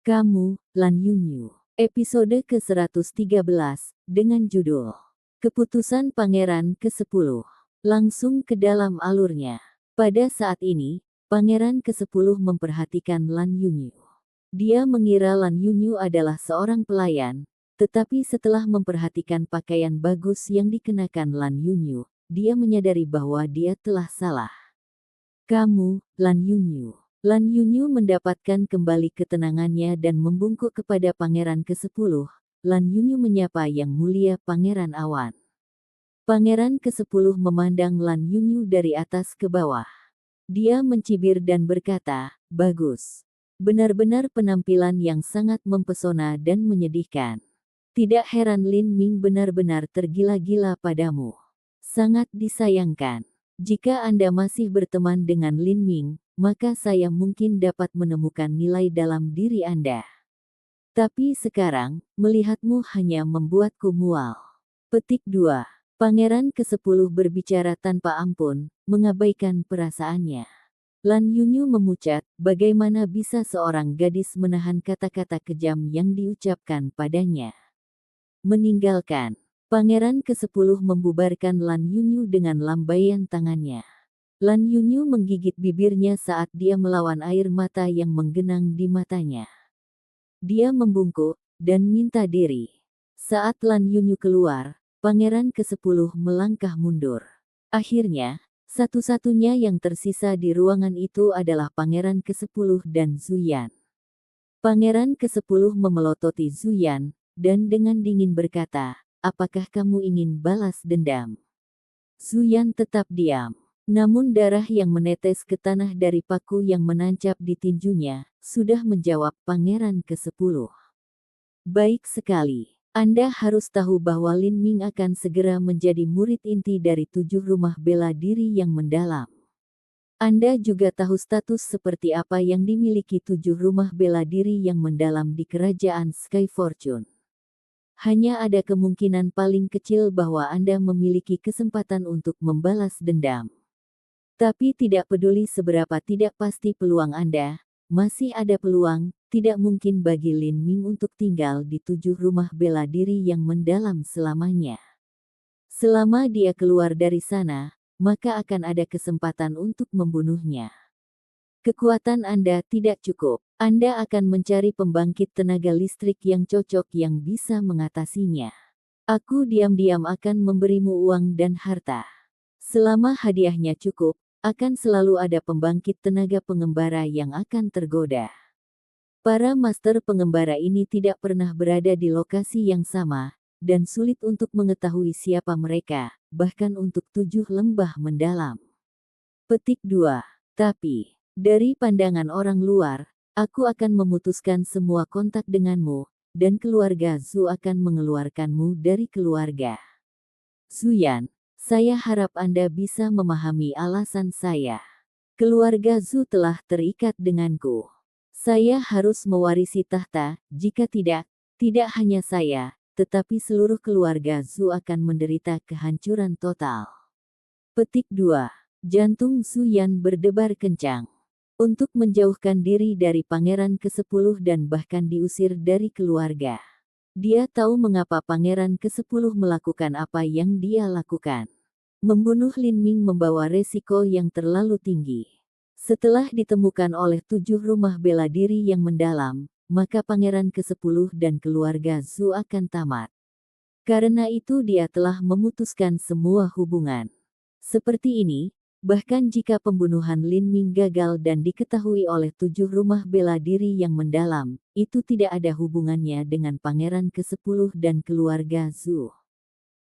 Kamu, Lan Yunyu. Episode ke-113, dengan judul Keputusan Pangeran ke-10. Langsung ke dalam alurnya. Pada saat ini, Pangeran ke-10 memperhatikan Lan Yunyu. Dia mengira Lan Yunyu adalah seorang pelayan, tetapi setelah memperhatikan pakaian bagus yang dikenakan Lan Yunyu, dia menyadari bahwa dia telah salah. Kamu, Lan Yunyu. Lan Yunyu mendapatkan kembali ketenangannya dan membungkuk kepada Pangeran ke-10. Lan Yunyu menyapa Yang Mulia Pangeran Awan. Pangeran ke-10 memandang Lan Yunyu dari atas ke bawah. Dia mencibir dan berkata, bagus. Benar-benar penampilan yang sangat mempesona dan menyedihkan. Tidak heran Lin Ming benar-benar tergila-gila padamu. Sangat disayangkan. Jika Anda masih berteman dengan Lin Ming, maka saya mungkin dapat menemukan nilai dalam diri Anda. Tapi sekarang, melihatmu hanya membuatku mual. Petik 2. Pangeran ke-10 berbicara tanpa ampun, mengabaikan perasaannya. Lan Yunyu memucat, bagaimana bisa seorang gadis menahan kata-kata kejam yang diucapkan padanya. Meninggalkan. Pangeran ke-10 membubarkan Lan Yunyu dengan lambaian tangannya. Lan Yunyu menggigit bibirnya saat dia melawan air mata yang menggenang di matanya. Dia membungkuk, dan minta diri. Saat Lan Yunyu keluar, Pangeran ke-10 melangkah mundur. Akhirnya, satu-satunya yang tersisa di ruangan itu adalah Pangeran ke-10 dan Zuyan. Pangeran ke-10 memelototi Zuyan, dan dengan dingin berkata, apakah kamu ingin balas dendam? Zuyan tetap diam. Namun darah yang menetes ke tanah dari paku yang menancap di tinjunya, sudah menjawab Pangeran ke-10. Baik sekali. Anda harus tahu bahwa Lin Ming akan segera menjadi murid inti dari 7 rumah bela diri yang mendalam. Anda juga tahu status seperti apa yang dimiliki 7 rumah bela diri yang mendalam di kerajaan Sky Fortune. Hanya ada kemungkinan paling kecil bahwa Anda memiliki kesempatan untuk membalas dendam. Tapi tidak peduli seberapa tidak pasti peluang Anda, masih ada peluang. Tidak mungkin bagi Lin Ming untuk tinggal di 7 rumah bela diri yang mendalam selamanya. Selama dia keluar dari sana, maka akan ada kesempatan untuk membunuhnya. Kekuatan Anda tidak cukup. Anda akan mencari pembangkit tenaga listrik yang cocok yang bisa mengatasinya. Aku diam-diam akan memberimu uang dan harta. Selama hadiahnya cukup, akan selalu ada pembangkit tenaga pengembara yang akan tergoda. Para master pengembara ini tidak pernah berada di lokasi yang sama, dan sulit untuk mengetahui siapa mereka, bahkan untuk 7 lembah mendalam. Petik 2. Tapi, dari pandangan orang luar, aku akan memutuskan semua kontak denganmu, dan keluarga Zhu akan mengeluarkanmu dari keluarga. Zuyan, saya harap Anda bisa memahami alasan saya. Keluarga Zhu telah terikat denganku. Saya harus mewarisi tahta, jika tidak hanya saya, tetapi seluruh keluarga Zhu akan menderita kehancuran total. Petik 2. Jantung Zuyan berdebar kencang. untuk menjauhkan diri dari pangeran ke-10 dan bahkan diusir dari keluarga. Dia tahu mengapa pangeran ke-10 melakukan apa yang dia lakukan. Membunuh Lin Ming membawa resiko yang terlalu tinggi. Setelah ditemukan oleh 7 rumah bela diri yang mendalam, maka pangeran ke-10 dan keluarga Zhu akan tamat. Karena itu dia telah memutuskan semua hubungan. Seperti ini, bahkan jika pembunuhan Lin Ming gagal dan diketahui oleh 7 rumah bela diri yang mendalam, itu tidak ada hubungannya dengan pangeran ke-10 dan keluarga Zhu.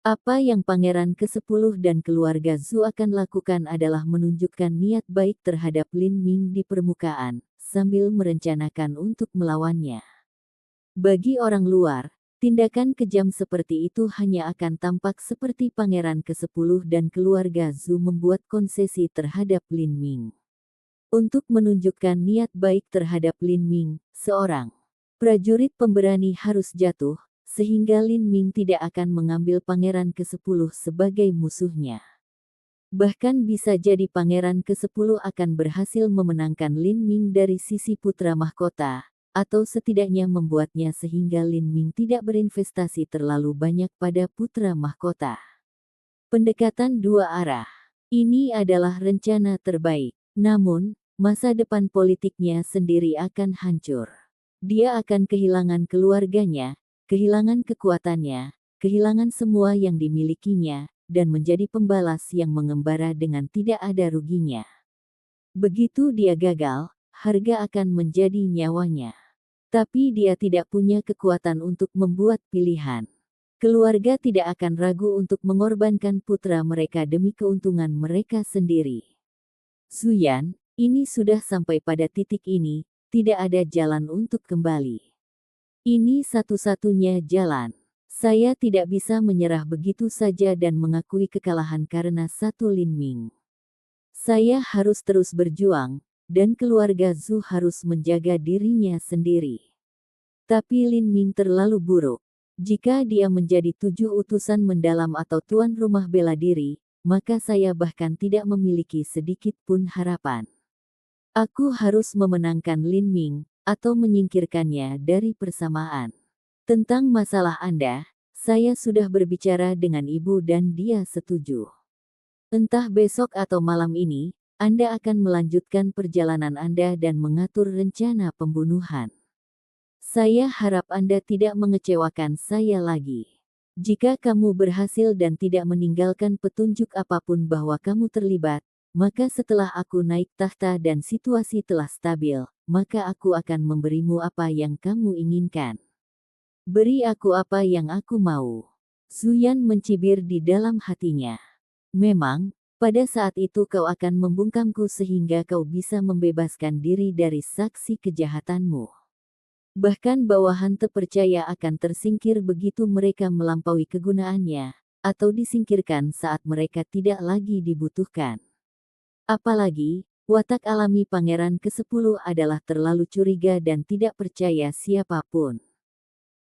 Apa yang pangeran ke-10 dan keluarga Zhu akan lakukan adalah menunjukkan niat baik terhadap Lin Ming di permukaan, sambil merencanakan untuk melawannya. Bagi orang luar, tindakan kejam seperti itu hanya akan tampak seperti pangeran ke-10 dan keluarga Zhu membuat konsesi terhadap Lin Ming. Untuk menunjukkan niat baik terhadap Lin Ming, seorang prajurit pemberani harus jatuh, sehingga Lin Ming tidak akan mengambil pangeran ke-10 sebagai musuhnya. Bahkan bisa jadi pangeran ke-10 akan berhasil memenangkan Lin Ming dari sisi putra mahkota, atau setidaknya membuatnya sehingga Lin Ming tidak berinvestasi terlalu banyak pada putra mahkota. Pendekatan dua arah. Ini adalah rencana terbaik. Namun, masa depan politiknya sendiri akan hancur. Dia akan kehilangan keluarganya, kehilangan kekuatannya, kehilangan semua yang dimilikinya, dan menjadi pembalas yang mengembara dengan tidak ada ruginya. Begitu dia gagal, harga akan menjadi nyawanya. Tapi dia tidak punya kekuatan untuk membuat pilihan. Keluarga tidak akan ragu untuk mengorbankan putra mereka demi keuntungan mereka sendiri. Zuyan, ini sudah sampai pada titik ini, tidak ada jalan untuk kembali. Ini satu-satunya jalan. Saya tidak bisa menyerah begitu saja dan mengakui kekalahan karena satu Lin Ming. Saya harus terus berjuang, dan keluarga Zhu harus menjaga dirinya sendiri. Tapi Lin Ming terlalu buruk. Jika dia menjadi 7 utusan mendalam atau tuan rumah bela diri, maka saya bahkan tidak memiliki sedikit pun harapan. Aku harus memenangkan Lin Ming, atau menyingkirkannya dari persamaan. Tentang masalah Anda, saya sudah berbicara dengan ibu dan dia setuju. Entah besok atau malam ini, Anda akan melanjutkan perjalanan Anda dan mengatur rencana pembunuhan. Saya harap Anda tidak mengecewakan saya lagi. Jika kamu berhasil dan tidak meninggalkan petunjuk apapun bahwa kamu terlibat, maka setelah aku naik tahta dan situasi telah stabil, maka aku akan memberimu apa yang kamu inginkan. Beri aku apa yang aku mau. Zuyan mencibir di dalam hatinya. Memang, pada saat itu kau akan membungkamku sehingga kau bisa membebaskan diri dari saksi kejahatanmu. Bahkan bawahan terpercaya akan tersingkir begitu mereka melampaui kegunaannya, atau disingkirkan saat mereka tidak lagi dibutuhkan. Apalagi, watak alami pangeran ke-10 adalah terlalu curiga dan tidak percaya siapapun.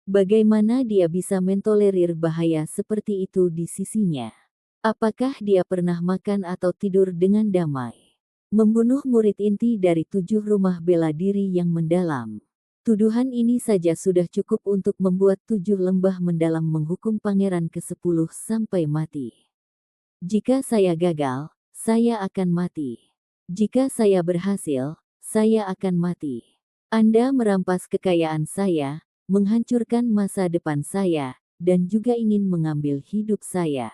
Bagaimana dia bisa mentolerir bahaya seperti itu di sisinya? Apakah dia pernah makan atau tidur dengan damai? Membunuh murid inti dari 7 rumah bela diri yang mendalam. Tuduhan ini saja sudah cukup untuk membuat 7 lembah mendalam menghukum pangeran ke-10 sampai mati. Jika saya gagal, saya akan mati. Jika saya berhasil, saya akan mati. Anda merampas kekayaan saya, menghancurkan masa depan saya, dan juga ingin mengambil hidup saya.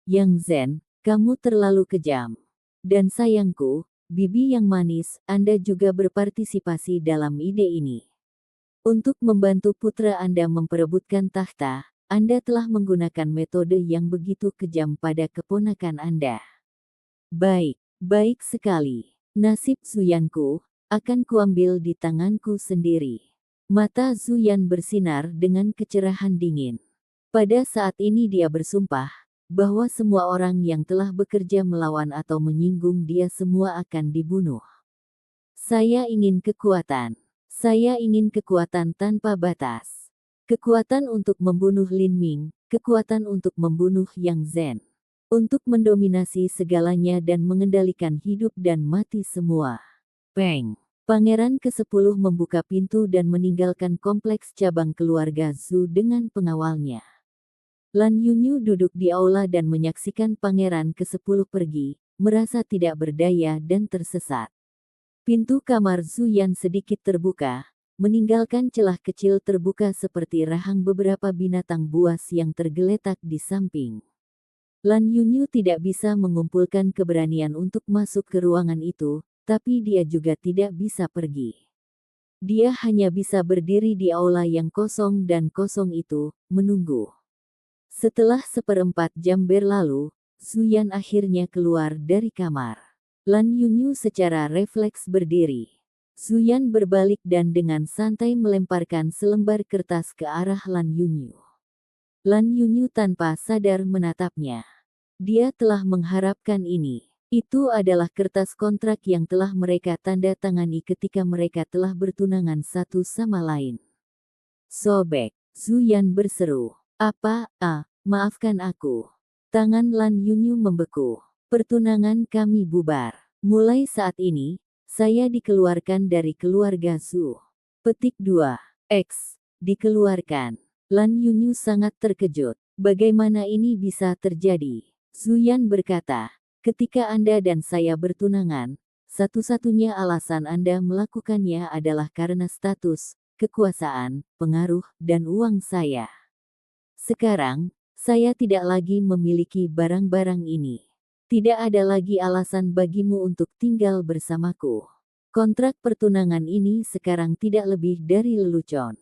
Yang Zhen, kamu terlalu kejam. Dan sayangku, bibi yang manis, Anda juga berpartisipasi dalam ide ini. Untuk membantu putra Anda memperebutkan tahta, Anda telah menggunakan metode yang begitu kejam pada keponakan Anda. Baik, baik sekali. Nasib Zuyanku, akan kuambil di tanganku sendiri. Mata Zuyan bersinar dengan kecerahan dingin. Pada saat ini dia bersumpah, bahwa semua orang yang telah bekerja melawan atau menyinggung dia semua akan dibunuh. Saya ingin kekuatan. Saya ingin kekuatan tanpa batas. Kekuatan untuk membunuh Lin Ming, kekuatan untuk membunuh Yang Zhen. Untuk mendominasi segalanya dan mengendalikan hidup dan mati semua. Peng. Pangeran ke-10 membuka pintu dan meninggalkan kompleks cabang keluarga Zhu dengan pengawalnya. Lan Yunyu duduk di aula dan menyaksikan pangeran ke-10 pergi, merasa tidak berdaya dan tersesat. Pintu kamar Zhu Yan sedikit terbuka, meninggalkan celah kecil terbuka seperti rahang beberapa binatang buas yang tergeletak di samping. Lan Yunyu tidak bisa mengumpulkan keberanian untuk masuk ke ruangan itu, tapi dia juga tidak bisa pergi. Dia hanya bisa berdiri di aula yang kosong dan kosong itu, menunggu. Setelah 1/4 jam berlalu, Zhu Yan akhirnya keluar dari kamar. Lan Yunyu secara refleks berdiri. Zhu Yan berbalik dan dengan santai melemparkan selembar kertas ke arah Lan Yunyu. Lan Yunyu tanpa sadar menatapnya. Dia telah mengharapkan ini. Itu adalah kertas kontrak yang telah mereka tanda tangani ketika mereka telah bertunangan satu sama lain. Sobek, Zhu Yan berseru. Apa? Maafkan aku. Tangan Lan Yunyu membeku. Pertunangan kami bubar. Mulai saat ini, saya dikeluarkan dari keluarga Zhu. Petik 2. X. Dikeluarkan. Lan Yunyu sangat terkejut. Bagaimana ini bisa terjadi? Zhu Yan berkata, ketika Anda dan saya bertunangan, satu-satunya alasan Anda melakukannya adalah karena status, kekuasaan, pengaruh, dan uang saya. Sekarang, saya tidak lagi memiliki barang-barang ini. Tidak ada lagi alasan bagimu untuk tinggal bersamaku. Kontrak pertunangan ini sekarang tidak lebih dari lelucon.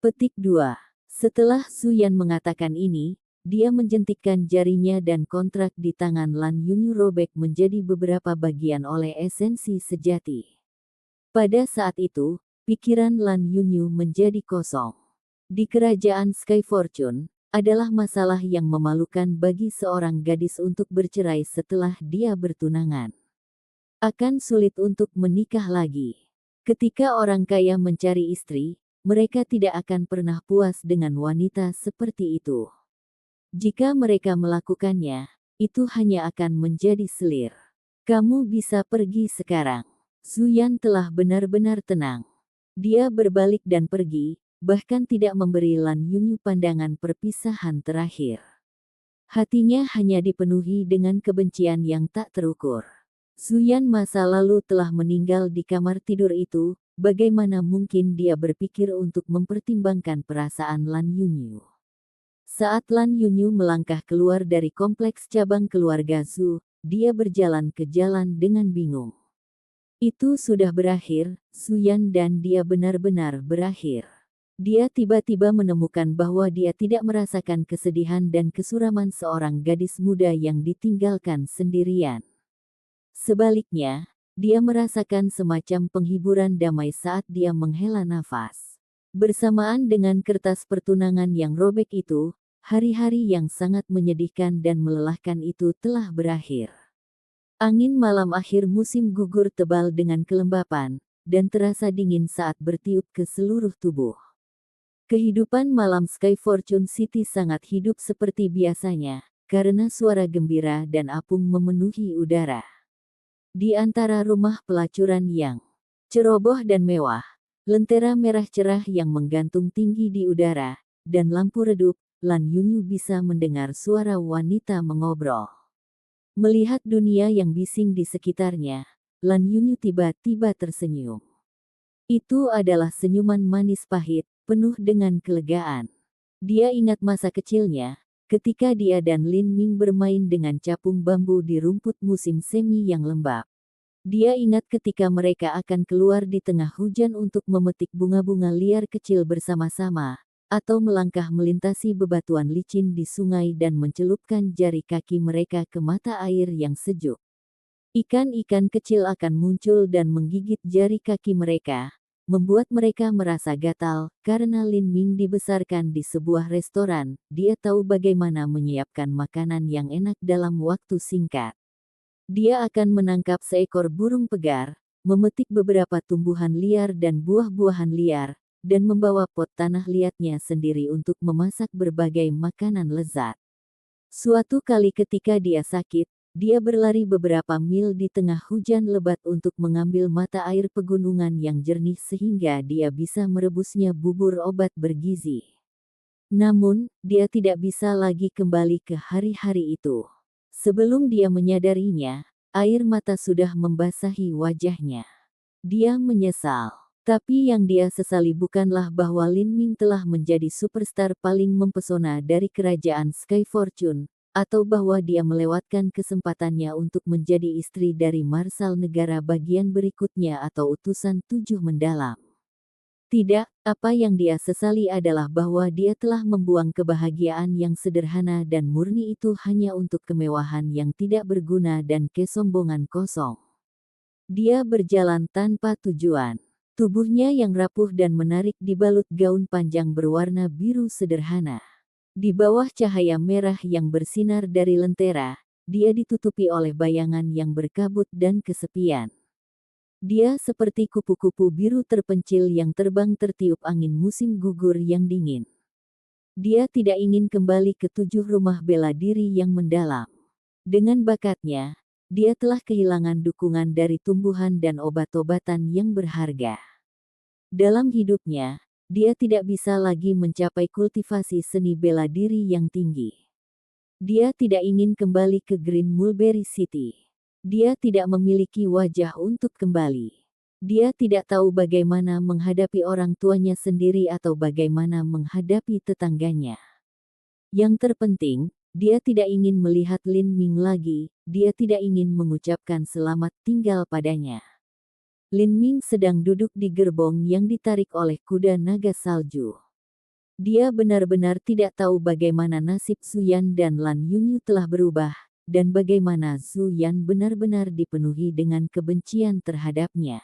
Petik 2. Setelah Zhu Yan mengatakan ini, dia menjentikkan jarinya dan kontrak di tangan Lan Yunyu robek menjadi beberapa bagian oleh esensi sejati. Pada saat itu, pikiran Lan Yunyu menjadi kosong. Di kerajaan Sky Fortune, adalah masalah yang memalukan bagi seorang gadis untuk bercerai setelah dia bertunangan. Akan sulit untuk menikah lagi. Ketika orang kaya mencari istri, mereka tidak akan pernah puas dengan wanita seperti itu. Jika mereka melakukannya, itu hanya akan menjadi selir. Kamu bisa pergi sekarang. Zhu Yan telah benar-benar tenang. Dia berbalik dan pergi, bahkan tidak memberi Lan Yunyu pandangan perpisahan terakhir. Hatinya hanya dipenuhi dengan kebencian yang tak terukur. Zhu Yan masa lalu telah meninggal di kamar tidur itu, bagaimana mungkin dia berpikir untuk mempertimbangkan perasaan Lan Yunyu? Saat Lan Yunyu melangkah keluar dari kompleks cabang keluarga Zhu, dia berjalan ke jalan dengan bingung. Itu sudah berakhir, Zhu Yan dan dia benar-benar berakhir. Dia tiba-tiba menemukan bahwa dia tidak merasakan kesedihan dan kesuraman seorang gadis muda yang ditinggalkan sendirian. Sebaliknya, dia merasakan semacam penghiburan damai saat dia menghela nafas. Bersamaan dengan kertas pertunangan yang robek itu, hari-hari yang sangat menyedihkan dan melelahkan itu telah berakhir. Angin malam akhir musim gugur tebal dengan kelembapan, dan terasa dingin saat bertiup ke seluruh tubuh. Kehidupan malam Sky Fortune City sangat hidup seperti biasanya, karena suara gembira dan apung memenuhi udara. Di antara rumah pelacuran yang ceroboh dan mewah, lentera merah cerah yang menggantung tinggi di udara, dan lampu redup, Lan Yunyu bisa mendengar suara wanita mengobrol. Melihat dunia yang bising di sekitarnya, Lan Yunyu tiba-tiba tersenyum. Itu adalah senyuman manis pahit, penuh dengan kelegaan. Dia ingat masa kecilnya, ketika dia dan Lin Ming bermain dengan capung bambu di rumput musim semi yang lembab. Dia ingat ketika mereka akan keluar di tengah hujan untuk memetik bunga-bunga liar kecil bersama-sama, atau melangkah melintasi bebatuan licin di sungai dan mencelupkan jari kaki mereka ke mata air yang sejuk. Ikan-ikan kecil akan muncul dan menggigit jari kaki mereka, membuat mereka merasa gatal. Karena Lin Ming dibesarkan di sebuah restoran, dia tahu bagaimana menyiapkan makanan yang enak dalam waktu singkat. Dia akan menangkap seekor burung pegar, memetik beberapa tumbuhan liar dan buah-buahan liar, dan membawa pot tanah liatnya sendiri untuk memasak berbagai makanan lezat. Suatu kali ketika dia sakit, dia berlari beberapa mil di tengah hujan lebat untuk mengambil mata air pegunungan yang jernih sehingga dia bisa merebusnya bubur obat bergizi. Namun, dia tidak bisa lagi kembali ke hari-hari itu. Sebelum dia menyadarinya, air mata sudah membasahi wajahnya. Dia menyesal. Tapi yang dia sesali bukanlah bahwa Lin Ming telah menjadi superstar paling mempesona dari kerajaan Sky Fortune, atau bahwa dia melewatkan kesempatannya untuk menjadi istri dari Marsal negara bagian berikutnya atau utusan 7 mendalam. Tidak, apa yang dia sesali adalah bahwa dia telah membuang kebahagiaan yang sederhana dan murni itu hanya untuk kemewahan yang tidak berguna dan kesombongan kosong. Dia berjalan tanpa tujuan. Tubuhnya yang rapuh dan menarik dibalut gaun panjang berwarna biru sederhana. Di bawah cahaya merah yang bersinar dari lentera, dia ditutupi oleh bayangan yang berkabut dan kesepian. Dia seperti kupu-kupu biru terpencil yang terbang tertiup angin musim gugur yang dingin. Dia tidak ingin kembali ke 7 rumah bela diri yang mendalam. Dengan bakatnya, dia telah kehilangan dukungan dari tumbuhan dan obat-obatan yang berharga. Dalam hidupnya, dia tidak bisa lagi mencapai kultivasi seni bela diri yang tinggi. Dia tidak ingin kembali ke Green Mulberry City. Dia tidak memiliki wajah untuk kembali. Dia tidak tahu bagaimana menghadapi orang tuanya sendiri atau bagaimana menghadapi tetangganya. Yang terpenting, dia tidak ingin melihat Lin Ming lagi, dia tidak ingin mengucapkan selamat tinggal padanya. Lin Ming sedang duduk di gerbong yang ditarik oleh kuda naga salju. Dia benar-benar tidak tahu bagaimana nasib Zhu Yan dan Lan Yunyu telah berubah, dan bagaimana Zhu Yan benar-benar dipenuhi dengan kebencian terhadapnya.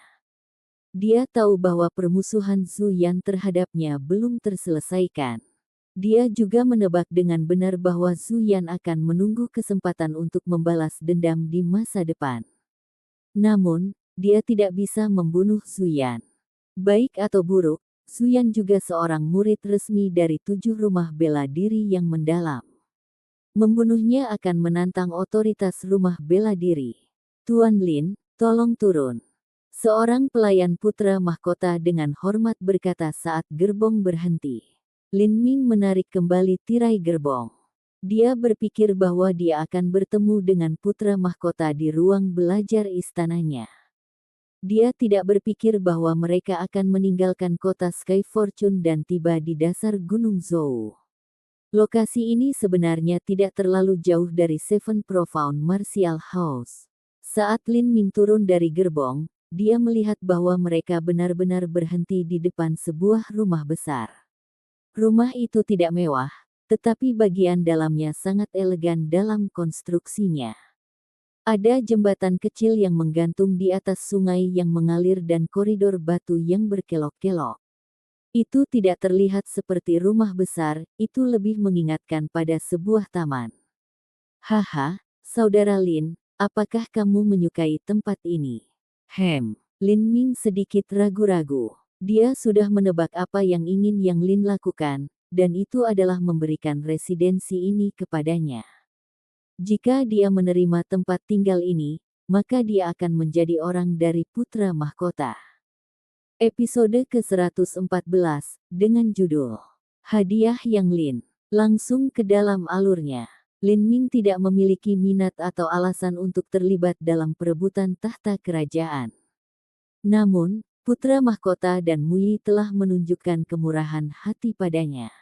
Dia tahu bahwa permusuhan Zhu Yan terhadapnya belum terselesaikan. Dia juga menebak dengan benar bahwa Zhu Yan akan menunggu kesempatan untuk membalas dendam di masa depan. Namun, dia tidak bisa membunuh Zhu Yan. Baik atau buruk, Zhu Yan juga seorang murid resmi dari 7 rumah bela diri yang mendalam. Membunuhnya akan menantang otoritas rumah bela diri. Tuan Lin, tolong turun. Seorang pelayan putra mahkota dengan hormat berkata saat gerbong berhenti. Lin Ming menarik kembali tirai gerbong. Dia berpikir bahwa dia akan bertemu dengan putra mahkota di ruang belajar istananya. Dia tidak berpikir bahwa mereka akan meninggalkan kota Sky Fortune dan tiba di dasar Gunung Zhou. Lokasi ini sebenarnya tidak terlalu jauh dari Seven Profound Martial House. Saat Lin Ming turun dari gerbong, dia melihat bahwa mereka benar-benar berhenti di depan sebuah rumah besar. Rumah itu tidak mewah, tetapi bagian dalamnya sangat elegan dalam konstruksinya. Ada jembatan kecil yang menggantung di atas sungai yang mengalir dan koridor batu yang berkelok-kelok. Itu tidak terlihat seperti rumah besar, itu lebih mengingatkan pada sebuah taman. Haha, saudara Lin, apakah kamu menyukai tempat ini? Lin Ming sedikit ragu-ragu. Dia sudah menebak apa yang ingin Yang Lin lakukan, dan itu adalah memberikan residensi ini kepadanya. Jika dia menerima tempat tinggal ini, maka dia akan menjadi orang dari putra mahkota. Episode ke-114, dengan judul Hadiah Yang Lin. Langsung ke dalam alurnya. Lin Ming tidak memiliki minat atau alasan untuk terlibat dalam perebutan tahta kerajaan. Namun, putra mahkota dan Muyi telah menunjukkan kemurahan hati padanya.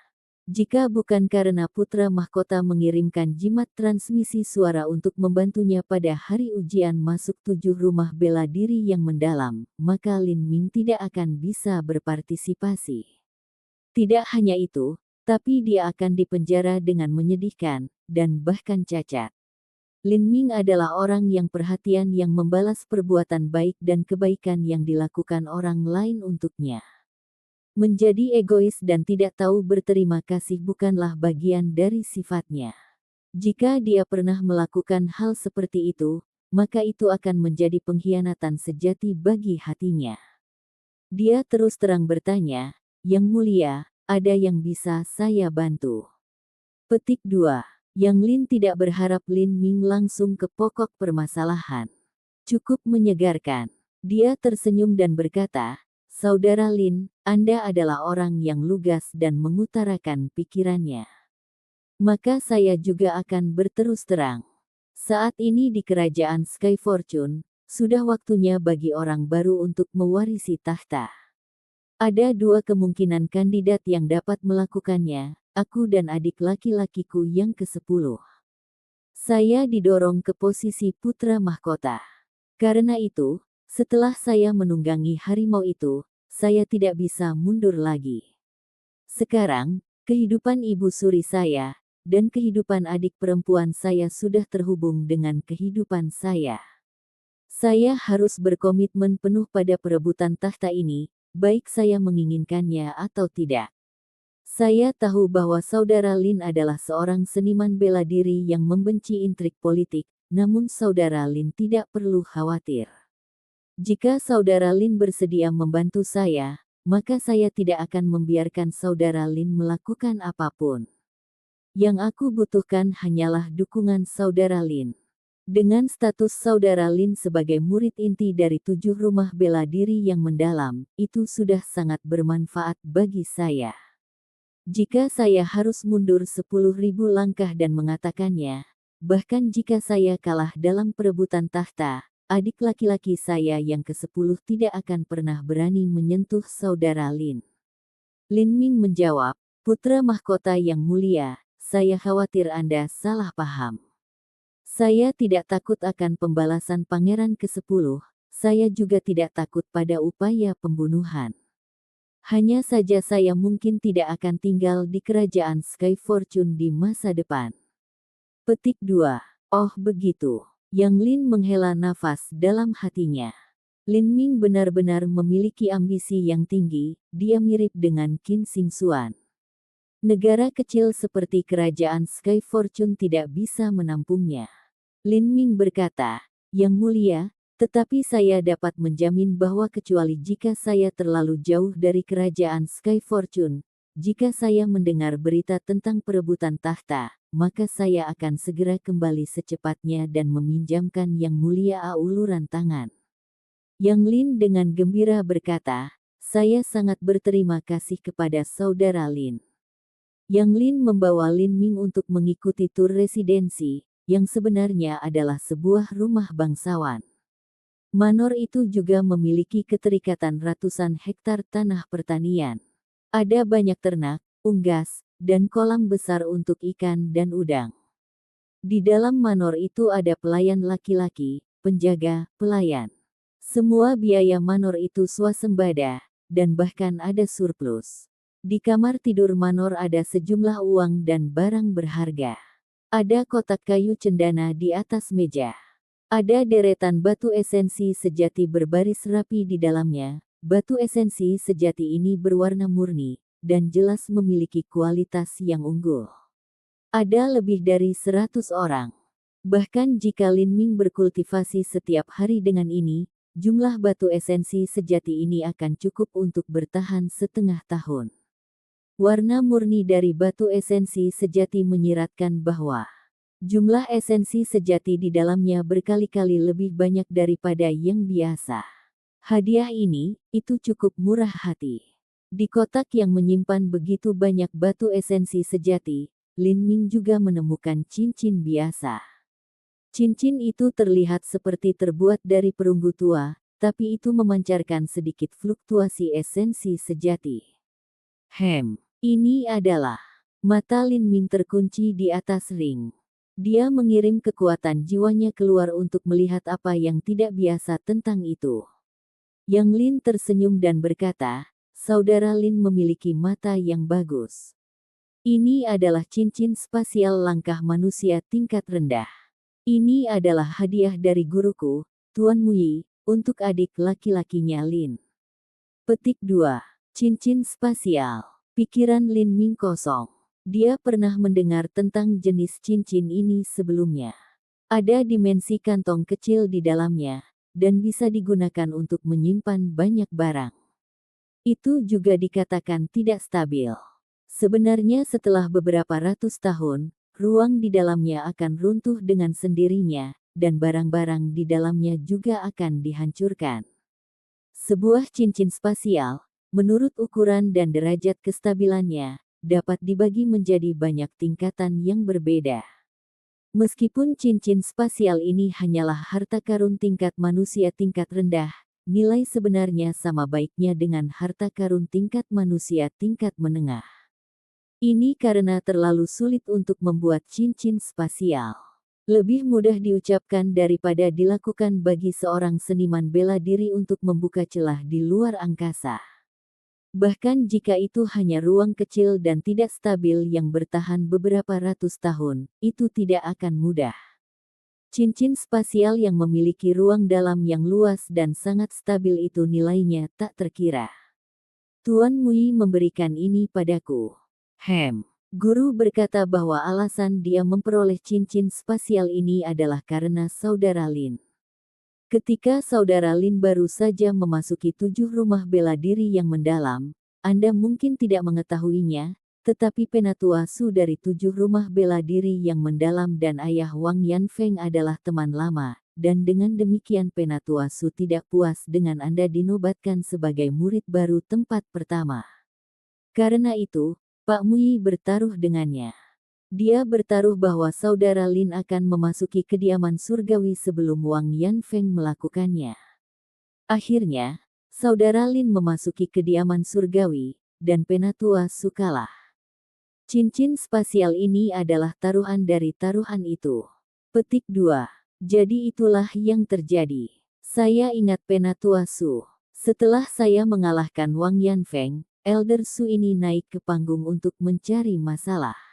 Jika bukan karena putra mahkota mengirimkan jimat transmisi suara untuk membantunya pada hari ujian masuk 7 rumah bela diri yang mendalam, maka Lin Ming tidak akan bisa berpartisipasi. Tidak hanya itu, tapi dia akan dipenjara dengan menyedihkan, dan bahkan cacat. Lin Ming adalah orang yang perhatian yang membalas perbuatan baik dan kebaikan yang dilakukan orang lain untuknya. Menjadi egois dan tidak tahu berterima kasih bukanlah bagian dari sifatnya. Jika dia pernah melakukan hal seperti itu, maka itu akan menjadi pengkhianatan sejati bagi hatinya. Dia terus terang bertanya, "Yang mulia, ada yang bisa saya bantu?" Petik 2. Yang Lin tidak berharap Lin Ming langsung ke pokok permasalahan. Cukup menyegarkan. Dia tersenyum dan berkata, "Saudara Lin, Anda adalah orang yang lugas dan mengutarakan pikirannya. Maka saya juga akan berterus terang. Saat ini di kerajaan Sky Fortune, sudah waktunya bagi orang baru untuk mewarisi tahta. Ada dua kemungkinan kandidat yang dapat melakukannya, aku dan adik laki-lakiku yang ke-10. Saya didorong ke posisi putra mahkota. Karena itu, setelah saya menunggangi harimau itu, saya tidak bisa mundur lagi. Sekarang, kehidupan ibu suri saya, dan kehidupan adik perempuan saya sudah terhubung dengan kehidupan saya. Saya harus berkomitmen penuh pada perebutan tahta ini, baik saya menginginkannya atau tidak. Saya tahu bahwa saudara Lin adalah seorang seniman bela diri yang membenci intrik politik, namun saudara Lin tidak perlu khawatir. Jika saudara Lin bersedia membantu saya, maka saya tidak akan membiarkan saudara Lin melakukan apapun. Yang aku butuhkan hanyalah dukungan saudara Lin. Dengan status saudara Lin sebagai murid inti dari 7 rumah bela diri yang mendalam, itu sudah sangat bermanfaat bagi saya. Jika saya harus mundur 10.000 langkah dan mengatakannya, bahkan jika saya kalah dalam perebutan tahta, adik laki-laki saya yang ke-10 tidak akan pernah berani menyentuh saudara Lin. Lin Ming menjawab, "Putra mahkota yang mulia, saya khawatir Anda salah paham. Saya tidak takut akan pembalasan pangeran ke-10, saya juga tidak takut pada upaya pembunuhan. Hanya saja saya mungkin tidak akan tinggal di kerajaan Sky Fortune di masa depan." Petik 2. Oh begitu. Yang Lin menghela nafas dalam hatinya. Lin Ming benar-benar memiliki ambisi yang tinggi, dia mirip dengan Qin Xingxuan. Negara kecil seperti kerajaan Sky Fortune tidak bisa menampungnya. Lin Ming berkata, "Yang mulia, tetapi saya dapat menjamin bahwa kecuali jika saya terlalu jauh dari kerajaan Sky Fortune, jika saya mendengar berita tentang perebutan tahta, maka saya akan segera kembali secepatnya dan meminjamkan Yang Mulia uluran tangan." Yang Lin dengan gembira berkata, "Saya sangat berterima kasih kepada saudara Lin." Yang Lin membawa Lin Ming untuk mengikuti tur residensi, yang sebenarnya adalah sebuah rumah bangsawan. Manor itu juga memiliki keterikatan ratusan hektar tanah pertanian. Ada banyak ternak, unggas, dan kolam besar untuk ikan dan udang. Di dalam manor itu ada pelayan laki-laki, penjaga, pelayan. Semua biaya manor itu swasembada, dan bahkan ada surplus. Di kamar tidur manor ada sejumlah uang dan barang berharga. Ada kotak kayu cendana di atas meja. Ada deretan batu esensi sejati berbaris rapi di dalamnya. Batu esensi sejati ini berwarna murni, dan jelas memiliki kualitas yang unggul. Ada lebih dari 100 orang. Bahkan jika Lin Ming berkultivasi setiap hari dengan ini, jumlah batu esensi sejati ini akan cukup untuk bertahan setengah tahun. Warna murni dari batu esensi sejati menyiratkan bahwa jumlah esensi sejati di dalamnya berkali-kali lebih banyak daripada yang biasa. Hadiah ini, itu cukup murah hati. Di kotak yang menyimpan begitu banyak batu esensi sejati, Lin Ming juga menemukan cincin biasa. Cincin itu terlihat seperti terbuat dari perunggu tua, tapi itu memancarkan sedikit fluktuasi esensi sejati. Ini adalah mata Lin Ming terkunci di atas ring. Dia mengirim kekuatan jiwanya keluar untuk melihat apa yang tidak biasa tentang itu. Yang Lin tersenyum dan berkata, "Saudara Lin memiliki mata yang bagus. Ini adalah cincin spasial langkah manusia tingkat rendah. Ini adalah hadiah dari guruku, Tuan Muyi, untuk adik laki-lakinya Lin." Petik 2. Cincin spasial. Pikiran Lin Ming kosong. Dia pernah mendengar tentang jenis cincin ini sebelumnya. Ada dimensi kantong kecil di dalamnya, dan bisa digunakan untuk menyimpan banyak barang. Itu juga dikatakan tidak stabil. Sebenarnya setelah beberapa ratus tahun, ruang di dalamnya akan runtuh dengan sendirinya, dan barang-barang di dalamnya juga akan dihancurkan. Sebuah cincin spasial, menurut ukuran dan derajat kestabilannya, dapat dibagi menjadi banyak tingkatan yang berbeda. Meskipun cincin spasial ini hanyalah harta karun tingkat manusia tingkat rendah, nilai sebenarnya sama baiknya dengan harta karun tingkat manusia tingkat menengah. Ini karena terlalu sulit untuk membuat cincin spasial. Lebih mudah diucapkan daripada dilakukan bagi seorang seniman bela diri untuk membuka celah di luar angkasa. Bahkan jika itu hanya ruang kecil dan tidak stabil yang bertahan beberapa ratus tahun, itu tidak akan mudah. Cincin spasial yang memiliki ruang dalam yang luas dan sangat stabil itu nilainya tak terkira. Tuan Mui memberikan ini padaku. Guru berkata bahwa alasan dia memperoleh cincin spasial ini adalah karena saudara Lin. Ketika saudara Lin baru saja memasuki 7 rumah bela diri yang mendalam, Anda mungkin tidak mengetahuinya, tetapi Penatua Su dari 7 rumah bela diri yang mendalam dan ayah Wang Yanfeng adalah teman lama, dan dengan demikian Penatua Su tidak puas dengan Anda dinobatkan sebagai murid baru tempat pertama. Karena itu, Pak Mui bertaruh dengannya. Dia bertaruh bahwa saudara Lin akan memasuki kediaman surgawi sebelum Wang Yanfeng melakukannya. Akhirnya, saudara Lin memasuki kediaman surgawi, dan Penatua Su kalah. Cincin spasial ini adalah taruhan dari taruhan itu. Petik 2. Jadi itulah yang terjadi. Saya ingat Penatua Su. Setelah saya mengalahkan Wang Yanfeng, Elder Su ini naik ke panggung untuk mencari masalah.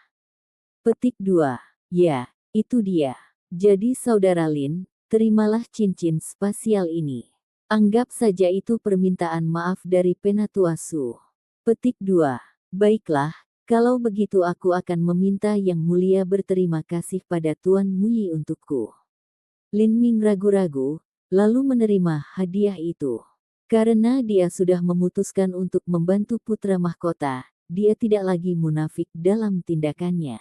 Petik 2. Ya, itu dia. Jadi saudara Lin, terimalah cincin spasial ini. Anggap saja itu permintaan maaf dari Penatua Su. Petik 2. Baiklah, kalau begitu aku akan meminta Yang Mulia berterima kasih pada Tuan Mui untukku. Lin Ming ragu-ragu, lalu menerima hadiah itu. Karena dia sudah memutuskan untuk membantu putra mahkota, dia tidak lagi munafik dalam tindakannya.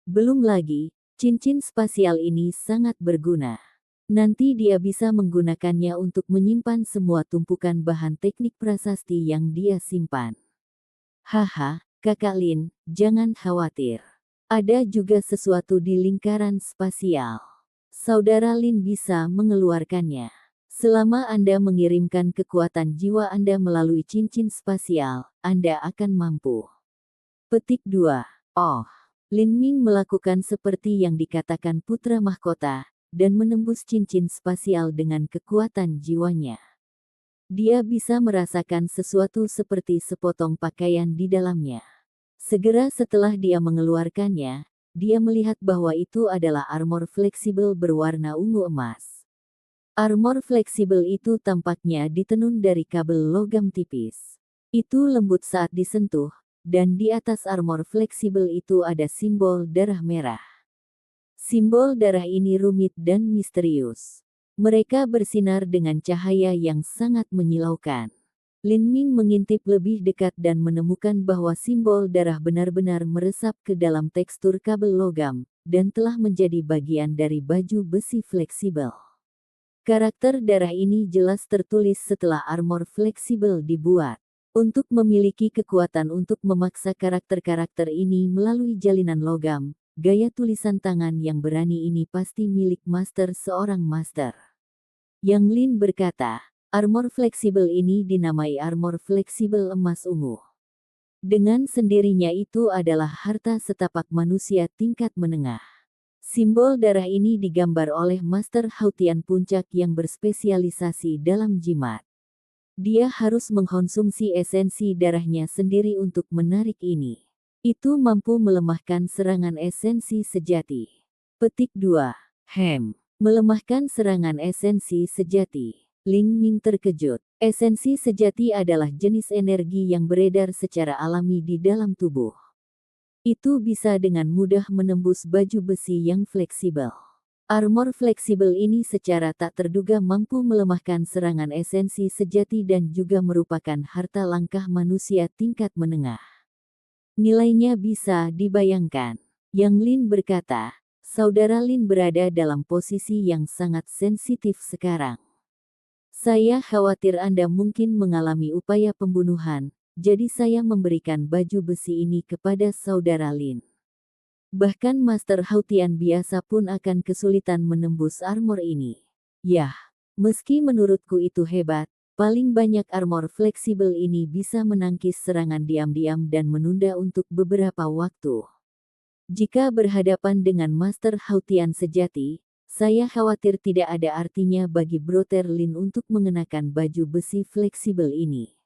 Belum lagi, cincin spasial ini sangat berguna. Nanti dia bisa menggunakannya untuk menyimpan semua tumpukan bahan teknik prasasti yang dia simpan. Haha, Kakak Lin, jangan khawatir. Ada juga sesuatu di lingkaran spasial. Saudara Lin bisa mengeluarkannya. Selama Anda mengirimkan kekuatan jiwa Anda melalui cincin spasial, Anda akan mampu. Petik 2. Oh. Lin Ming melakukan seperti yang dikatakan putra mahkota, dan menembus cincin spasial dengan kekuatan jiwanya. Dia bisa merasakan sesuatu seperti sepotong pakaian di dalamnya. Segera setelah dia mengeluarkannya, dia melihat bahwa itu adalah armor fleksibel berwarna ungu emas. Armor fleksibel itu tampaknya ditenun dari kabel logam tipis. Itu lembut saat disentuh, dan di atas armor fleksibel itu ada simbol darah merah. Simbol darah ini rumit dan misterius. Mereka bersinar dengan cahaya yang sangat menyilaukan. Lin Ming mengintip lebih dekat dan menemukan bahwa simbol darah benar-benar meresap ke dalam tekstur kabel logam, dan telah menjadi bagian dari baju besi fleksibel. Karakter darah ini jelas tertulis setelah armor fleksibel dibuat. Untuk memiliki kekuatan untuk memaksa karakter-karakter ini melalui jalinan logam, gaya tulisan tangan yang berani ini pasti milik master seorang master. Yang Lin berkata, armor fleksibel ini dinamai armor fleksibel emas ungu. Dengan sendirinya itu adalah harta setapak manusia tingkat menengah. Simbol darah ini digambar oleh Master Hautian Puncak yang berspesialisasi dalam jimat. Dia harus mengkonsumsi esensi darahnya sendiri untuk menarik ini. Itu mampu melemahkan serangan esensi sejati. Petik 2. Melemahkan serangan esensi sejati. Ling Ming terkejut. Esensi sejati adalah jenis energi yang beredar secara alami di dalam tubuh. Itu bisa dengan mudah menembus baju besi yang fleksibel. Armor fleksibel ini secara tak terduga mampu melemahkan serangan esensi sejati dan juga merupakan harta langkah manusia tingkat menengah. Nilainya bisa dibayangkan. Yang Lin berkata, saudara Lin berada dalam posisi yang sangat sensitif sekarang. Saya khawatir Anda mungkin mengalami upaya pembunuhan, jadi saya memberikan baju besi ini kepada saudara Lin. Bahkan Master Hautian biasa pun akan kesulitan menembus armor ini. Yah, meski menurutku itu hebat, paling banyak armor fleksibel ini bisa menangkis serangan diam-diam dan menunda untuk beberapa waktu. Jika berhadapan dengan Master Hautian sejati, saya khawatir tidak ada artinya bagi Brother Lin untuk mengenakan baju besi fleksibel ini.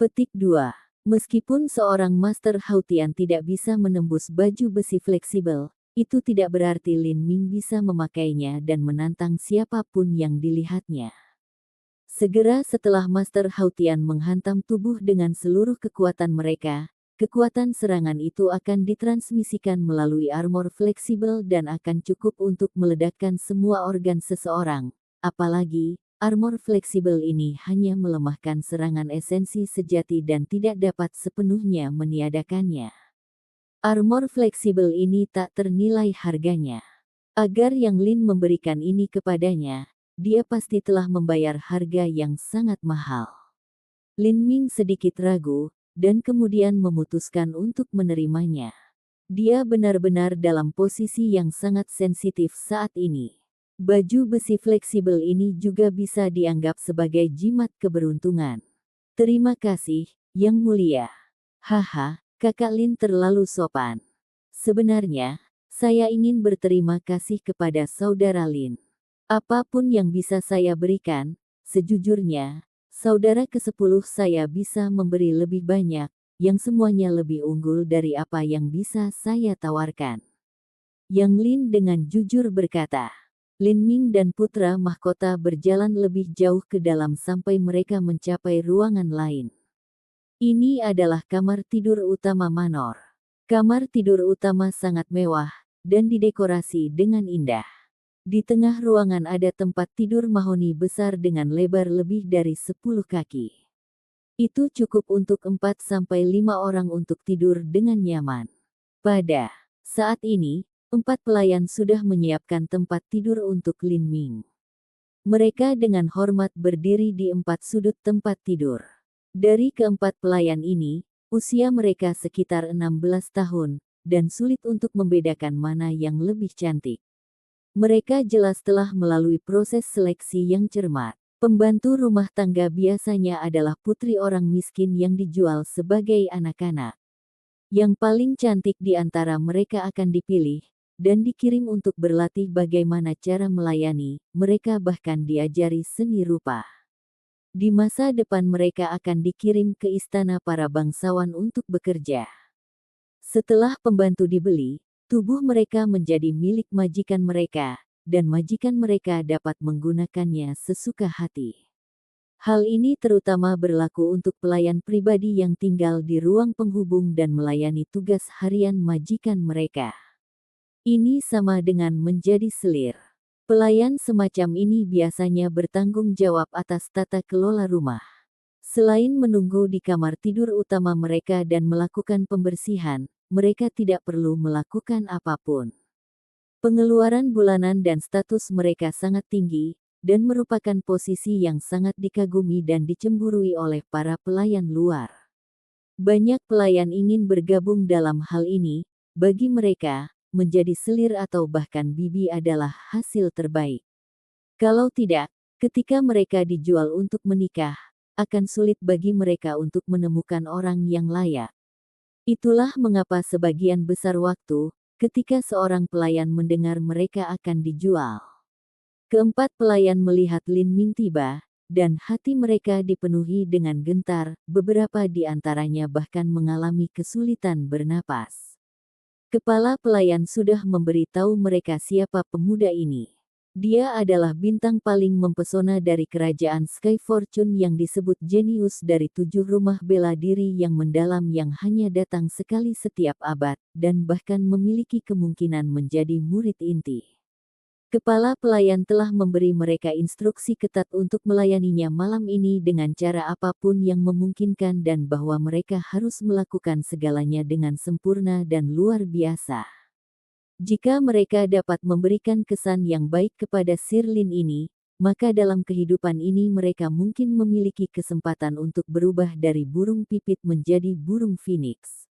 Petik 2. Meskipun seorang Master Hautian tidak bisa menembus baju besi fleksibel, itu tidak berarti Lin Ming bisa memakainya dan menantang siapapun yang dilihatnya. Segera setelah Master Hautian menghantam tubuh dengan seluruh kekuatan mereka, kekuatan serangan itu akan ditransmisikan melalui armor fleksibel dan akan cukup untuk meledakkan semua organ seseorang. Apalagi, armor fleksibel ini hanya melemahkan serangan esensi sejati dan tidak dapat sepenuhnya meniadakannya. Armor fleksibel ini tak ternilai harganya. Agar Yang Lin memberikan ini kepadanya, dia pasti telah membayar harga yang sangat mahal. Lin Ming sedikit ragu, dan kemudian memutuskan untuk menerimanya. Dia benar-benar dalam posisi yang sangat sensitif saat ini. Baju besi fleksibel ini juga bisa dianggap sebagai jimat keberuntungan. Terima kasih, Yang Mulia. Haha, Kakak Lin terlalu sopan. Sebenarnya, saya ingin berterima kasih kepada saudara Lin. Apapun yang bisa saya berikan, sejujurnya, saudara ke-10 saya bisa memberi lebih banyak, yang semuanya lebih unggul dari apa yang bisa saya tawarkan. Yang Lin dengan jujur berkata. Lin Ming dan putra mahkota berjalan lebih jauh ke dalam sampai mereka mencapai ruangan lain. Ini adalah kamar tidur utama Manor. Kamar tidur utama sangat mewah, dan didekorasi dengan indah. Di tengah ruangan ada tempat tidur mahoni besar dengan lebar lebih dari 10 kaki. Itu cukup untuk 4-5 orang untuk tidur dengan nyaman. Pada saat ini, 4 pelayan sudah menyiapkan tempat tidur untuk Lin Ming. Mereka dengan hormat berdiri di 4 sudut tempat tidur. Dari keempat pelayan ini, usia mereka sekitar 16 tahun, dan sulit untuk membedakan mana yang lebih cantik. Mereka jelas telah melalui proses seleksi yang cermat. Pembantu rumah tangga biasanya adalah putri orang miskin yang dijual sebagai anak-anak. Yang paling cantik di antara mereka akan dipilih, dan dikirim untuk berlatih bagaimana cara melayani, mereka bahkan diajari seni rupa. Di masa depan mereka akan dikirim ke istana para bangsawan untuk bekerja. Setelah pembantu dibeli, tubuh mereka menjadi milik majikan mereka, dan majikan mereka dapat menggunakannya sesuka hati. Hal ini terutama berlaku untuk pelayan pribadi yang tinggal di ruang penghubung dan melayani tugas harian majikan mereka. Ini sama dengan menjadi selir. Pelayan semacam ini biasanya bertanggung jawab atas tata kelola rumah. Selain menunggu di kamar tidur utama mereka dan melakukan pembersihan, mereka tidak perlu melakukan apapun. Pengeluaran bulanan dan status mereka sangat tinggi, dan merupakan posisi yang sangat dikagumi dan dicemburui oleh para pelayan luar. Banyak pelayan ingin bergabung dalam hal ini, bagi mereka, menjadi selir atau bahkan bibi adalah hasil terbaik. Kalau tidak, ketika mereka dijual untuk menikah, akan sulit bagi mereka untuk menemukan orang yang layak. Itulah mengapa sebagian besar waktu, ketika seorang pelayan mendengar mereka akan dijual. Keempat pelayan melihat Lin Ming tiba, dan hati mereka dipenuhi dengan gentar, beberapa di antaranya bahkan mengalami kesulitan bernapas. Kepala pelayan sudah memberitahu mereka siapa pemuda ini. Dia adalah bintang paling mempesona dari kerajaan Sky Fortune yang disebut jenius dari 7 rumah bela diri yang mendalam yang hanya datang sekali setiap abad, dan bahkan memiliki kemungkinan menjadi murid inti. Kepala pelayan telah memberi mereka instruksi ketat untuk melayaninya malam ini dengan cara apapun yang memungkinkan dan bahwa mereka harus melakukan segalanya dengan sempurna dan luar biasa. Jika mereka dapat memberikan kesan yang baik kepada Shirley ini, maka dalam kehidupan ini mereka mungkin memiliki kesempatan untuk berubah dari burung pipit menjadi burung phoenix.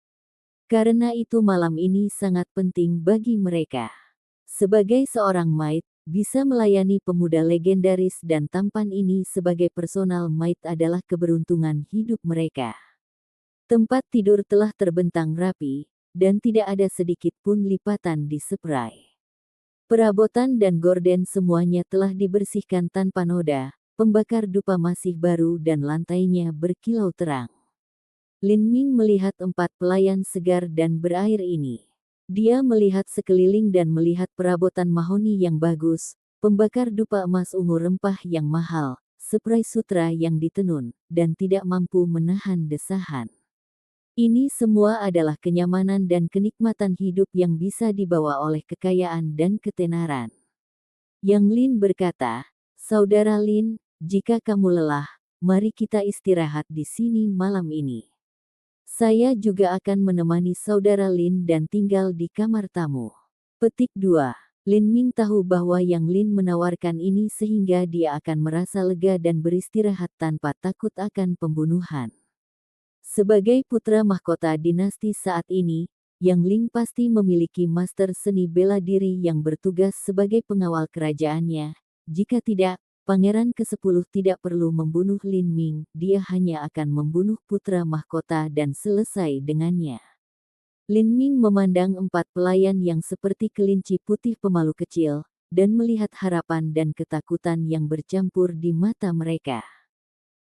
Karena itu malam ini sangat penting bagi mereka. Sebagai seorang maid, bisa melayani pemuda legendaris dan tampan ini sebagai personal maid adalah keberuntungan hidup mereka. Tempat tidur telah terbentang rapi, dan tidak ada sedikit pun lipatan di spray. Perabotan dan gorden semuanya telah dibersihkan tanpa noda, pembakar dupa masih baru dan lantainya berkilau terang. Lin Ming melihat 4 pelayan segar dan berair ini. Dia melihat sekeliling dan melihat perabotan mahoni yang bagus, pembakar dupa emas ungu rempah yang mahal, spray sutra yang ditenun, dan tidak mampu menahan desahan. Ini semua adalah kenyamanan dan kenikmatan hidup yang bisa dibawa oleh kekayaan dan ketenaran. Yang Lin berkata, "Saudara Lin, jika kamu lelah, mari kita istirahat di sini malam ini. Saya juga akan menemani saudara Lin dan tinggal di kamar tamu." Petik 2. Lin Ming tahu bahwa Yang Lin menawarkan ini sehingga dia akan merasa lega dan beristirahat tanpa takut akan pembunuhan. Sebagai putra mahkota dinasti saat ini, Yang Ling pasti memiliki master seni bela diri yang bertugas sebagai pengawal kerajaannya. Jika tidak, Pangeran ke-10 tidak perlu membunuh Lin Ming, dia hanya akan membunuh putra mahkota dan selesai dengannya. Lin Ming memandang 4 pelayan yang seperti kelinci putih pemalu kecil, dan melihat harapan dan ketakutan yang bercampur di mata mereka.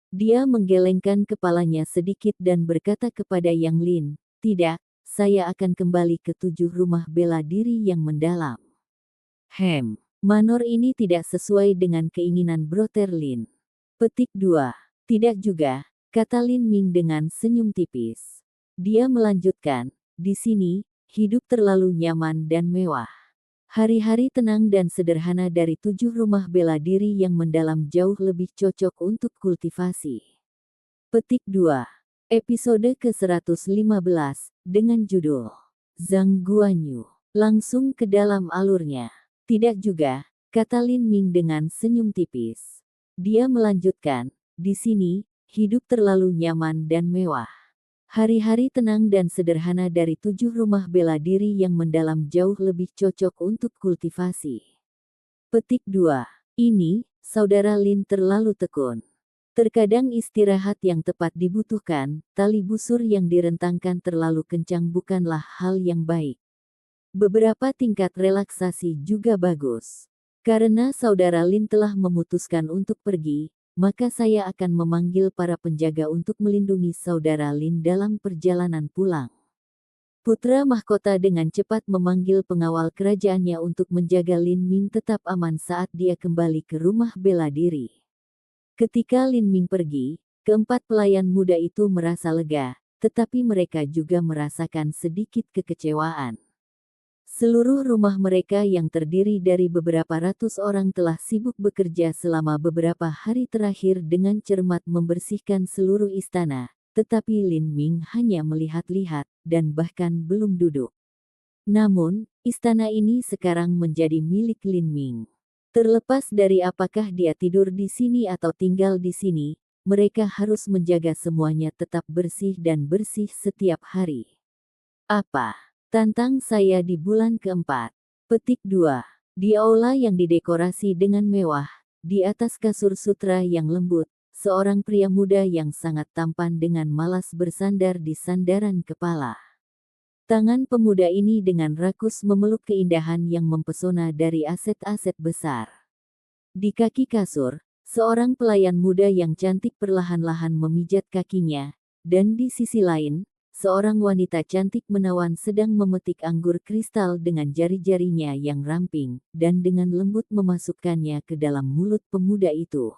Dia menggelengkan kepalanya sedikit dan berkata kepada Yang Lin, "Tidak, saya akan kembali ke 7 rumah bela diri yang mendalam." Manor ini tidak sesuai dengan keinginan Brother Lin. Petik 2. Tidak juga, kata Lin Ming dengan senyum tipis. Dia melanjutkan, "Di sini, hidup terlalu nyaman dan mewah. Hari-hari tenang dan sederhana dari 7 rumah bela diri yang mendalam jauh lebih cocok untuk kultivasi." Petik 2. Episode ke-115, dengan judul Zhang Guanyu. Langsung ke dalam alurnya. Tidak juga, kata Lin Ming dengan senyum tipis. Dia melanjutkan, "Di sini, hidup terlalu nyaman dan mewah. Hari-hari tenang dan sederhana dari 7 rumah bela diri yang mendalam jauh lebih cocok untuk kultivasi." Petik 2. Ini, saudara Lin terlalu tekun. Terkadang istirahat yang tepat dibutuhkan, tali busur yang direntangkan terlalu kencang bukanlah hal yang baik. Beberapa tingkat relaksasi juga bagus. Karena saudara Lin telah memutuskan untuk pergi, maka saya akan memanggil para penjaga untuk melindungi saudara Lin dalam perjalanan pulang. Putra mahkota dengan cepat memanggil pengawal kerajaannya untuk menjaga Lin Ming tetap aman saat dia kembali ke rumah bela diri. Ketika Lin Ming pergi, keempat pelayan muda itu merasa lega, tetapi mereka juga merasakan sedikit kekecewaan. Seluruh rumah mereka yang terdiri dari beberapa ratus orang telah sibuk bekerja selama beberapa hari terakhir dengan cermat membersihkan seluruh istana, tetapi Lin Ming hanya melihat-lihat, dan bahkan belum duduk. Namun, istana ini sekarang menjadi milik Lin Ming. Terlepas dari apakah dia tidur di sini atau tinggal di sini, mereka harus menjaga semuanya tetap bersih dan bersih setiap hari. Apa? Tantang saya di bulan keempat. Petik 2. Di aula yang didekorasi dengan mewah, di atas kasur sutra yang lembut, seorang pria muda yang sangat tampan dengan malas bersandar di sandaran kepala. Tangan pemuda ini dengan rakus memeluk keindahan yang mempesona dari aset-aset besar. Di kaki kasur, seorang pelayan muda yang cantik perlahan-lahan memijat kakinya, dan di sisi lain, seorang wanita cantik menawan sedang memetik anggur kristal dengan jari-jarinya yang ramping, dan dengan lembut memasukkannya ke dalam mulut pemuda itu.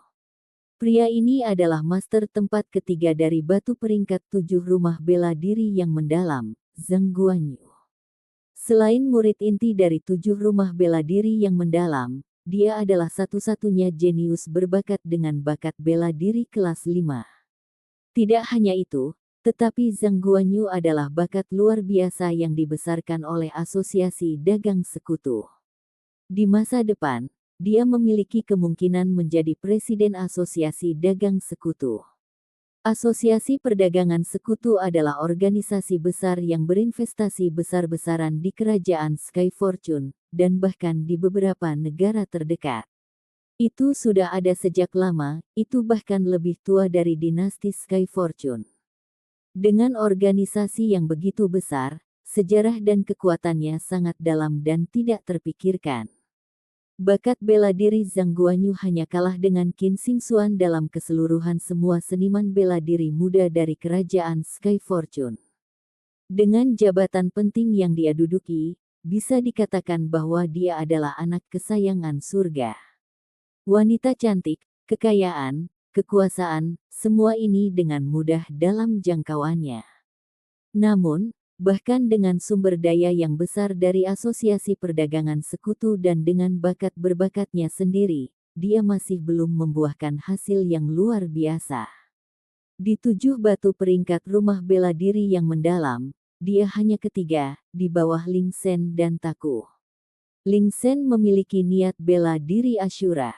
Pria ini adalah master tempat ketiga dari batu peringkat 7 rumah bela diri yang mendalam, Zhang Guanyu. Selain murid inti dari 7 rumah bela diri yang mendalam, dia adalah satu-satunya jenius berbakat dengan bakat bela diri kelas 5. Tidak hanya itu, Tetapi Zhang Guanyu adalah bakat luar biasa yang dibesarkan oleh Asosiasi Dagang Sekutu. Di masa depan, dia memiliki kemungkinan menjadi Presiden Asosiasi Dagang Sekutu. Asosiasi Perdagangan Sekutu adalah organisasi besar yang berinvestasi besar-besaran di kerajaan Sky Fortune, dan bahkan di beberapa negara terdekat. Itu sudah ada sejak lama, itu bahkan lebih tua dari dinasti Sky Fortune. Dengan organisasi yang begitu besar, sejarah dan kekuatannya sangat dalam dan tidak terpikirkan. Bakat bela diri Zhang Guanyu hanya kalah dengan Qin Xingxuan dalam keseluruhan semua seniman bela diri muda dari kerajaan Sky Fortune. Dengan jabatan penting yang dia duduki, bisa dikatakan bahwa dia adalah anak kesayangan surga. Wanita cantik, kekayaan, kekuasaan, semua ini dengan mudah dalam jangkauannya. Namun, bahkan dengan sumber daya yang besar dari Asosiasi Perdagangan Sekutu dan dengan bakat berbakatnya sendiri, dia masih belum membuahkan hasil yang luar biasa. Di 7 batu peringkat rumah bela diri yang mendalam, dia hanya ketiga, di bawah Ling Shen dan Taku. Ling Shen memiliki niat bela diri Ashura.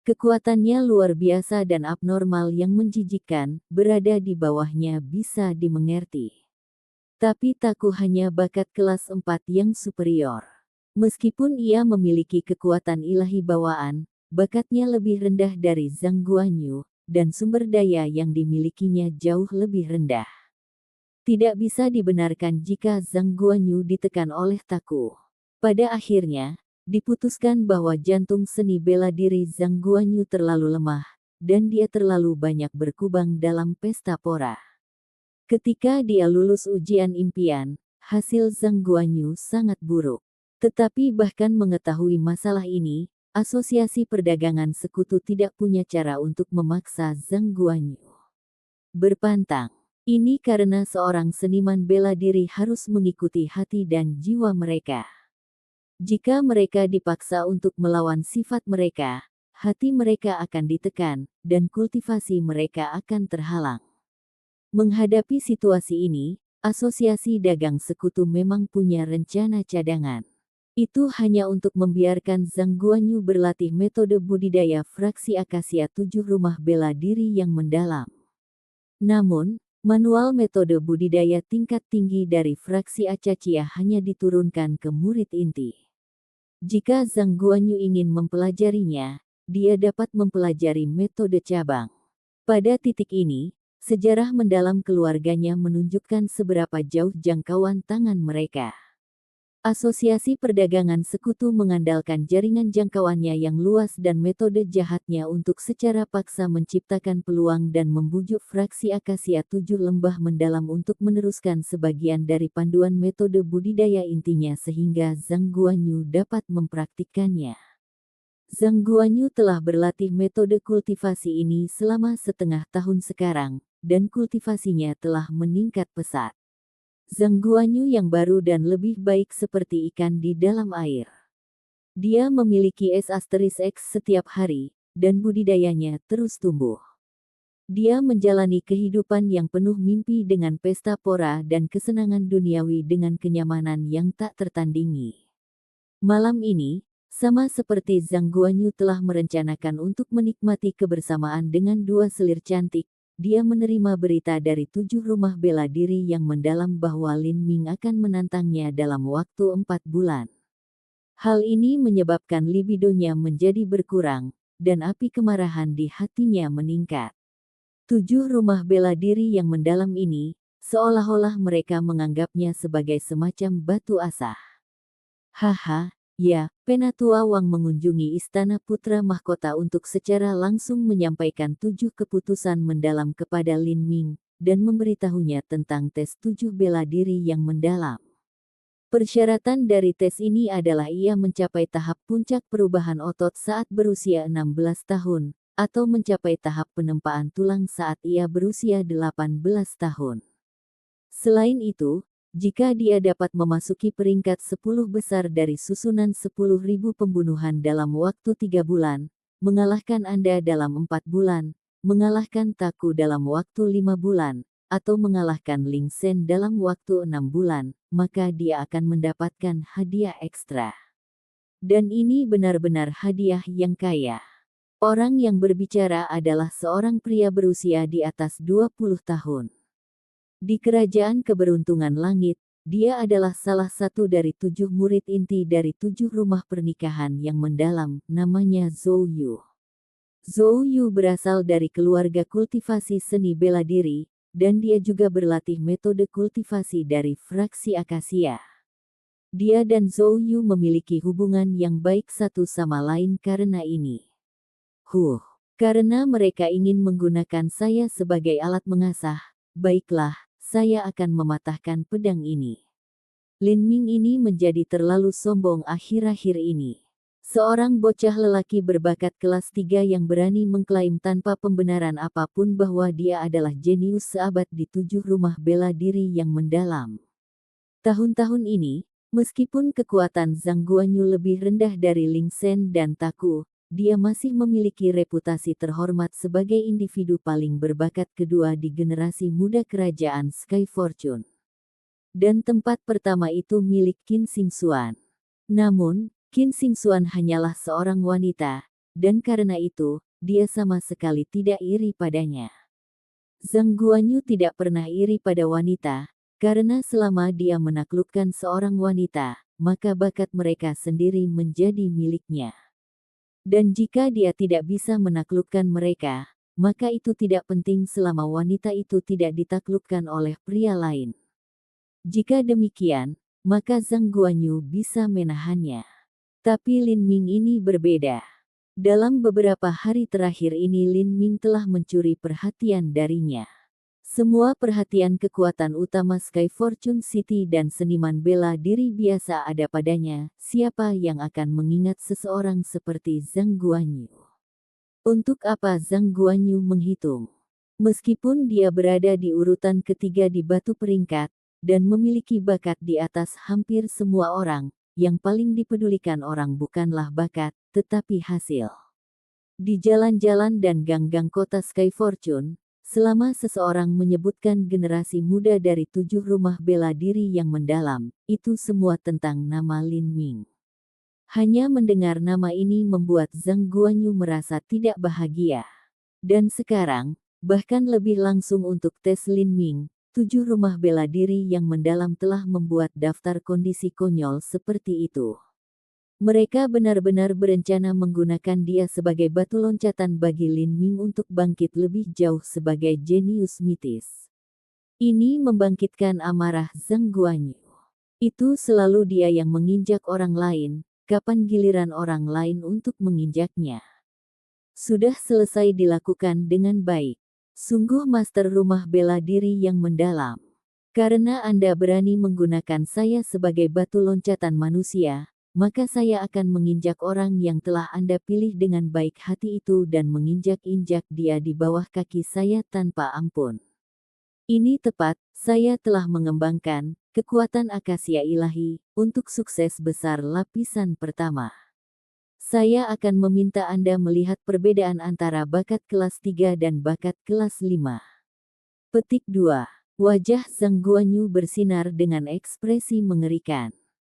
Kekuatannya luar biasa dan abnormal yang menjijikkan, berada di bawahnya bisa dimengerti. Tapi Taku hanya bakat kelas 4 yang superior. Meskipun ia memiliki kekuatan ilahi bawaan, bakatnya lebih rendah dari Zhang Guanyu, dan sumber daya yang dimilikinya jauh lebih rendah. Tidak bisa dibenarkan jika Zhang Guanyu ditekan oleh Taku. Pada akhirnya, diputuskan bahwa jantung seni bela diri Zhang Guanyu terlalu lemah, dan dia terlalu banyak berkubang dalam pesta pora. Ketika dia lulus ujian impian, hasil Zhang Guanyu sangat buruk. Tetapi bahkan mengetahui masalah ini, Asosiasi Perdagangan Sekutu tidak punya cara untuk memaksa Zhang Guanyu berpantang. Ini karena seorang seniman bela diri harus mengikuti hati dan jiwa mereka. Jika mereka dipaksa untuk melawan sifat mereka, hati mereka akan ditekan, dan kultivasi mereka akan terhalang. Menghadapi situasi ini, Asosiasi Dagang Sekutu memang punya rencana cadangan. Itu hanya untuk membiarkan Zhang Guanyu berlatih metode budidaya fraksi akasia 7 rumah bela diri yang mendalam. Namun, manual metode budidaya tingkat tinggi dari fraksi Acaccia hanya diturunkan ke murid inti. Jika Zhang Guanyu ingin mempelajarinya, dia dapat mempelajari metode cabang. Pada titik ini, sejarah mendalam keluarganya menunjukkan seberapa jauh jangkauan tangan mereka. Asosiasi Perdagangan Sekutu mengandalkan jaringan jangkauannya yang luas dan metode jahatnya untuk secara paksa menciptakan peluang dan membujuk fraksi akasia 7 lembah mendalam untuk meneruskan sebagian dari panduan metode budidaya intinya sehingga Zhang Guanyu dapat mempraktikkannya. Zhang Guanyu telah berlatih metode kultivasi ini selama setengah tahun sekarang, dan kultivasinya telah meningkat pesat. Zhang Guanyu yang baru dan lebih baik seperti ikan di dalam air. Dia memiliki S*X setiap hari, dan budidayanya terus tumbuh. Dia menjalani kehidupan yang penuh mimpi dengan pesta pora dan kesenangan duniawi dengan kenyamanan yang tak tertandingi. Malam ini, sama seperti Zhang Guanyu telah merencanakan untuk menikmati kebersamaan dengan 2 selir cantik, dia menerima berita dari 7 rumah bela diri yang mendalam bahwa Lin Ming akan menantangnya dalam waktu 4 bulan. Hal ini menyebabkan libidonya menjadi berkurang, dan api kemarahan di hatinya meningkat. 7 rumah bela diri yang mendalam ini, seolah-olah mereka menganggapnya sebagai semacam batu asah. Haha. Ya, Penatua Wang mengunjungi Istana Putra Mahkota untuk secara langsung menyampaikan 7 keputusan mendalam kepada Lin Ming, dan memberitahunya tentang tes 7 bela diri yang mendalam. Persyaratan dari tes ini adalah ia mencapai tahap puncak perubahan otot saat berusia 16 tahun, atau mencapai tahap penempaan tulang saat ia berusia 18 tahun. Selain itu, jika dia dapat memasuki peringkat 10 besar dari susunan 10.000 pembunuhan dalam waktu 3 bulan, mengalahkan Anda dalam 4 bulan, mengalahkan Taku dalam waktu 5 bulan, atau mengalahkan Ling Sen dalam waktu 6 bulan, maka dia akan mendapatkan hadiah ekstra. Dan ini benar-benar hadiah yang kaya. Orang yang berbicara adalah seorang pria berusia di atas 20 tahun. Di Kerajaan Keberuntungan Langit, dia adalah salah satu dari 7 murid inti dari 7 rumah pernikahan yang mendalam, namanya Zhou Yu. Zhou Yu berasal dari keluarga kultivasi seni bela diri, dan dia juga berlatih metode kultivasi dari fraksi akasia. Dia dan Zhou Yu memiliki hubungan yang baik satu sama lain karena ini. Karena mereka ingin menggunakan saya sebagai alat mengasah, baiklah, saya akan mematahkan pedang ini. Lin Ming ini menjadi terlalu sombong akhir-akhir ini. Seorang bocah lelaki berbakat kelas 3 yang berani mengklaim tanpa pembenaran apapun bahwa dia adalah jenius seabad di 7 rumah bela diri yang mendalam. Tahun-tahun ini, meskipun kekuatan Zhang Guanyu lebih rendah dari Ling Sen dan Taku, dia masih memiliki reputasi terhormat sebagai individu paling berbakat kedua di generasi muda kerajaan Sky Fortune. Dan tempat pertama itu milik Qin Xingxuan. Namun, Qin Xingxuan hanyalah seorang wanita, dan karena itu, dia sama sekali tidak iri padanya. Zhang Guanyu tidak pernah iri pada wanita, karena selama dia menaklukkan seorang wanita, maka bakat mereka sendiri menjadi miliknya. Dan jika dia tidak bisa menaklukkan mereka, maka itu tidak penting selama wanita itu tidak ditaklukkan oleh pria lain. Jika demikian, maka Zhang Guanyu bisa menahannya. Tapi Lin Ming ini berbeda. Dalam beberapa hari terakhir ini Lin Ming telah mencuri perhatian darinya. Semua perhatian kekuatan utama Sky Fortune City dan seniman bela diri biasa ada padanya. Siapa yang akan mengingat seseorang seperti Zhang Guanyu? Untuk apa Zhang Guanyu menghitung? Meskipun dia berada di urutan ketiga di batu peringkat, dan memiliki bakat di atas hampir semua orang, yang paling dipedulikan orang bukanlah bakat, tetapi hasil. Di jalan-jalan dan gang-gang kota Sky Fortune, selama seseorang menyebutkan generasi muda dari 7 rumah bela diri yang mendalam, itu semua tentang nama Lin Ming. Hanya mendengar nama ini membuat Zhang Guanyu merasa tidak bahagia. Dan sekarang, bahkan lebih langsung untuk tes Lin Ming, 7 rumah bela diri yang mendalam telah membuat daftar kondisi konyol seperti itu. Mereka benar-benar berencana menggunakan dia sebagai batu loncatan bagi Lin Ming untuk bangkit lebih jauh sebagai jenius mitis. Ini membangkitkan amarah Zhang Guanyu. Itu selalu dia yang menginjak orang lain, kapan giliran orang lain untuk menginjaknya. Sudah selesai dilakukan dengan baik. Sungguh master rumah bela diri yang mendalam. Karena Anda berani menggunakan saya sebagai batu loncatan manusia, maka saya akan menginjak orang yang telah Anda pilih dengan baik hati itu dan menginjak-injak dia di bawah kaki saya tanpa ampun. Ini tepat, saya telah mengembangkan kekuatan akasia ilahi untuk sukses besar lapisan pertama. Saya akan meminta Anda melihat perbedaan antara bakat kelas 3 dan bakat kelas 5. Petik 2. Wajah Zhang Guanyu bersinar dengan ekspresi mengerikan.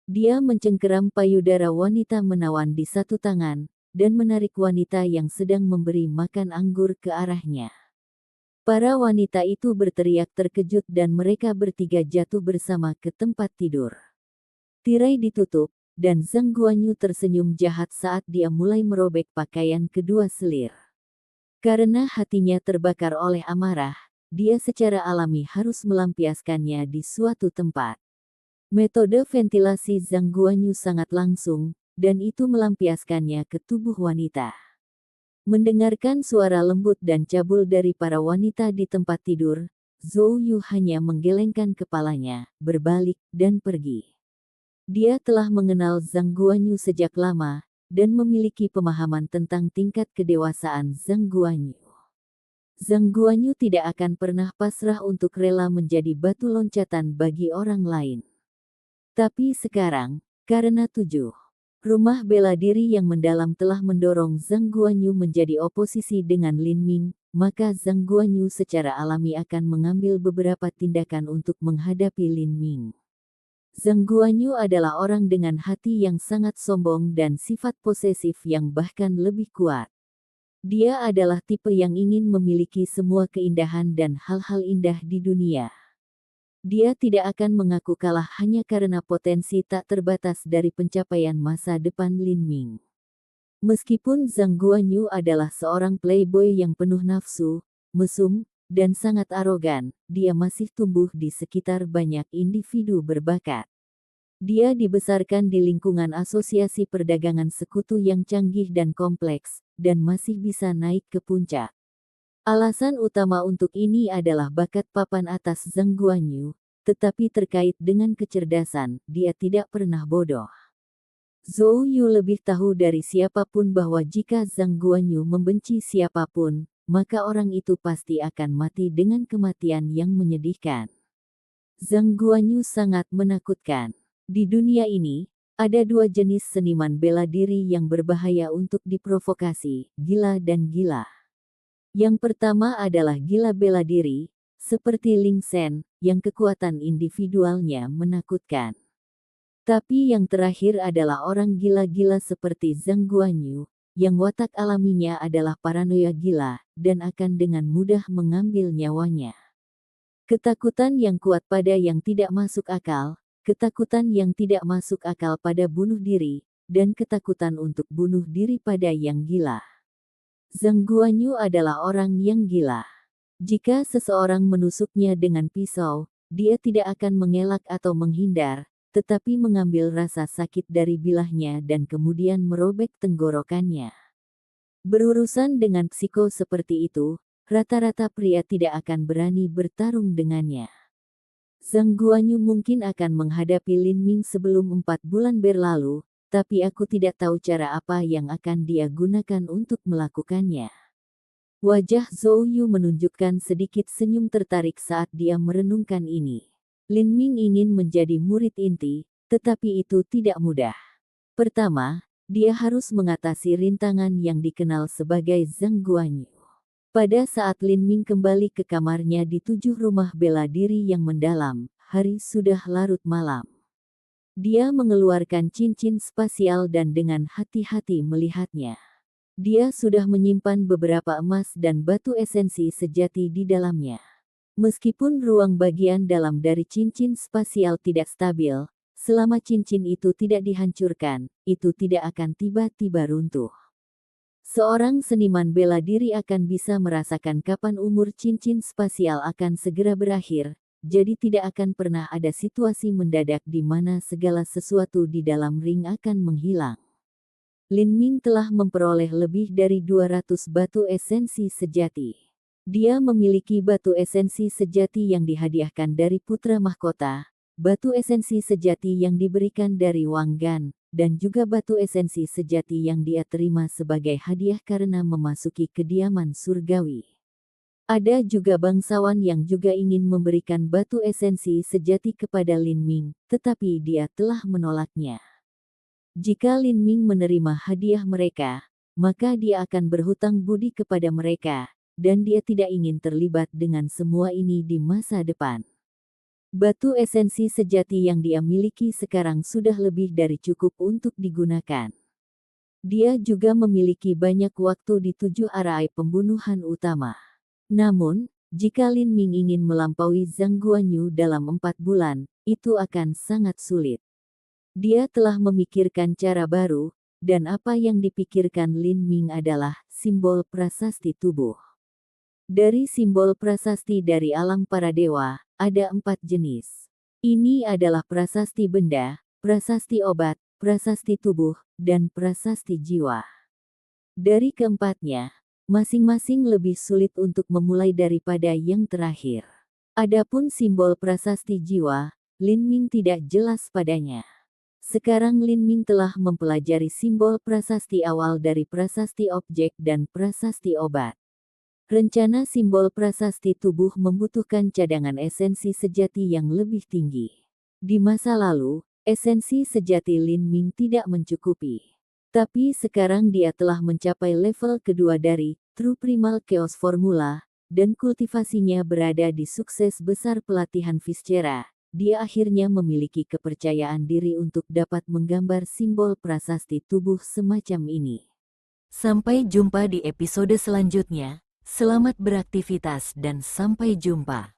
Dia mencengkeram payudara wanita menawan di satu tangan, dan menarik wanita yang sedang memberi makan anggur ke arahnya. Para wanita itu berteriak terkejut dan mereka bertiga jatuh bersama ke tempat tidur. Tirai ditutup, dan Zhang Guanyu tersenyum jahat saat dia mulai merobek pakaian kedua selir. Karena hatinya terbakar oleh amarah, dia secara alami harus melampiaskannya di suatu tempat. Metode ventilasi Zhang Guanyu sangat langsung, dan itu melampiaskannya ke tubuh wanita. Mendengarkan suara lembut dan cabul dari para wanita di tempat tidur, Zhou Yu hanya menggelengkan kepalanya, berbalik, dan pergi. Dia telah mengenal Zhang Guanyu sejak lama, dan memiliki pemahaman tentang tingkat kedewasaan Zhang Guanyu. Zhang Guanyu tidak akan pernah pasrah untuk rela menjadi batu loncatan bagi orang lain. Tapi sekarang, karena 7 Rumah bela diri yang mendalam telah mendorong Zhang Guanyu menjadi oposisi dengan Lin Ming, maka Zhang Guanyu secara alami akan mengambil beberapa tindakan untuk menghadapi Lin Ming. Zhang Guanyu adalah orang dengan hati yang sangat sombong dan sifat posesif yang bahkan lebih kuat. Dia adalah tipe yang ingin memiliki semua keindahan dan hal-hal indah di dunia. Dia tidak akan mengaku kalah hanya karena potensi tak terbatas dari pencapaian masa depan Lin Ming. Meskipun Zhang Guanyu adalah seorang playboy yang penuh nafsu, mesum, dan sangat arogan, dia masih tumbuh di sekitar banyak individu berbakat. Dia dibesarkan di lingkungan asosiasi perdagangan sekutu yang canggih dan kompleks, dan masih bisa naik ke puncak. Alasan utama untuk ini adalah bakat papan atas Zhang Guanyu, tetapi terkait dengan kecerdasan, dia tidak pernah bodoh. Zhou Yu lebih tahu dari siapapun bahwa jika Zhang Guanyu membenci siapapun, maka orang itu pasti akan mati dengan kematian yang menyedihkan. Zhang Guanyu sangat menakutkan. Di dunia ini, ada dua jenis seniman bela diri yang berbahaya untuk diprovokasi, gila dan gila. Yang pertama adalah gila bela diri, seperti Ling Shen, yang kekuatan individualnya menakutkan. Tapi yang terakhir adalah orang gila-gila seperti Zhang Guanyu, yang watak alaminya adalah paranoia gila, dan akan dengan mudah mengambil nyawanya. Ketakutan yang kuat pada yang tidak masuk akal, ketakutan yang tidak masuk akal pada bunuh diri, dan ketakutan untuk bunuh diri pada yang gila. Zhang Guanyu adalah orang yang gila. Jika seseorang menusuknya dengan pisau, dia tidak akan mengelak atau menghindar, tetapi mengambil rasa sakit dari bilahnya dan kemudian merobek tenggorokannya. Berurusan dengan psiko seperti itu, rata-rata pria tidak akan berani bertarung dengannya. Zhang Guanyu mungkin akan menghadapi Lin Ming sebelum 4 bulan berlalu, tapi aku tidak tahu cara apa yang akan dia gunakan untuk melakukannya. Wajah Zhou Yu menunjukkan sedikit senyum tertarik saat dia merenungkan ini. Lin Ming ingin menjadi murid inti, tetapi itu tidak mudah. Pertama, dia harus mengatasi rintangan yang dikenal sebagai Zhang Guanyu. Pada saat Lin Ming kembali ke kamarnya di 7 rumah bela diri yang mendalam, hari sudah larut malam. Dia mengeluarkan cincin spasial dan dengan hati-hati melihatnya. Dia sudah menyimpan beberapa emas dan batu esensi sejati di dalamnya. Meskipun ruang bagian dalam dari cincin spasial tidak stabil, selama cincin itu tidak dihancurkan, itu tidak akan tiba-tiba runtuh. Seorang seniman bela diri akan bisa merasakan kapan umur cincin spasial akan segera berakhir, jadi tidak akan pernah ada situasi mendadak di mana segala sesuatu di dalam ring akan menghilang. Lin Ming telah memperoleh lebih dari 200 batu esensi sejati. Dia memiliki batu esensi sejati yang dihadiahkan dari putra mahkota, batu esensi sejati yang diberikan dari Wang Gan, dan juga batu esensi sejati yang dia terima sebagai hadiah karena memasuki kediaman surgawi. Ada juga bangsawan yang juga ingin memberikan batu esensi sejati kepada Lin Ming, tetapi dia telah menolaknya. Jika Lin Ming menerima hadiah mereka, maka dia akan berhutang budi kepada mereka, dan dia tidak ingin terlibat dengan semua ini di masa depan. Batu esensi sejati yang dia miliki sekarang sudah lebih dari cukup untuk digunakan. Dia juga memiliki banyak waktu di 7 arai pembunuhan utama. Namun, jika Lin Ming ingin melampaui Zhang Guanyu dalam 4 bulan, itu akan sangat sulit. Dia telah memikirkan cara baru, dan apa yang dipikirkan Lin Ming adalah simbol prasasti tubuh. Dari simbol prasasti dari alam para dewa, ada 4 jenis. Ini adalah prasasti benda, prasasti obat, prasasti tubuh, dan prasasti jiwa. Dari keempatnya, masing-masing lebih sulit untuk memulai daripada yang terakhir. Adapun simbol prasasti jiwa, Lin Ming tidak jelas padanya. Sekarang Lin Ming telah mempelajari simbol prasasti awal dari prasasti objek dan prasasti obat. Rencana simbol prasasti tubuh membutuhkan cadangan esensi sejati yang lebih tinggi. Di masa lalu, Esensi sejati Lin Ming tidak mencukupi. Tapi sekarang dia telah mencapai level kedua dari True Primal Chaos Formula, dan kultivasinya berada di sukses besar pelatihan Viscera. Dia akhirnya memiliki kepercayaan diri untuk dapat menggambar simbol prasasti tubuh semacam ini. Sampai jumpa di episode selanjutnya. Selamat beraktivitas dan sampai jumpa.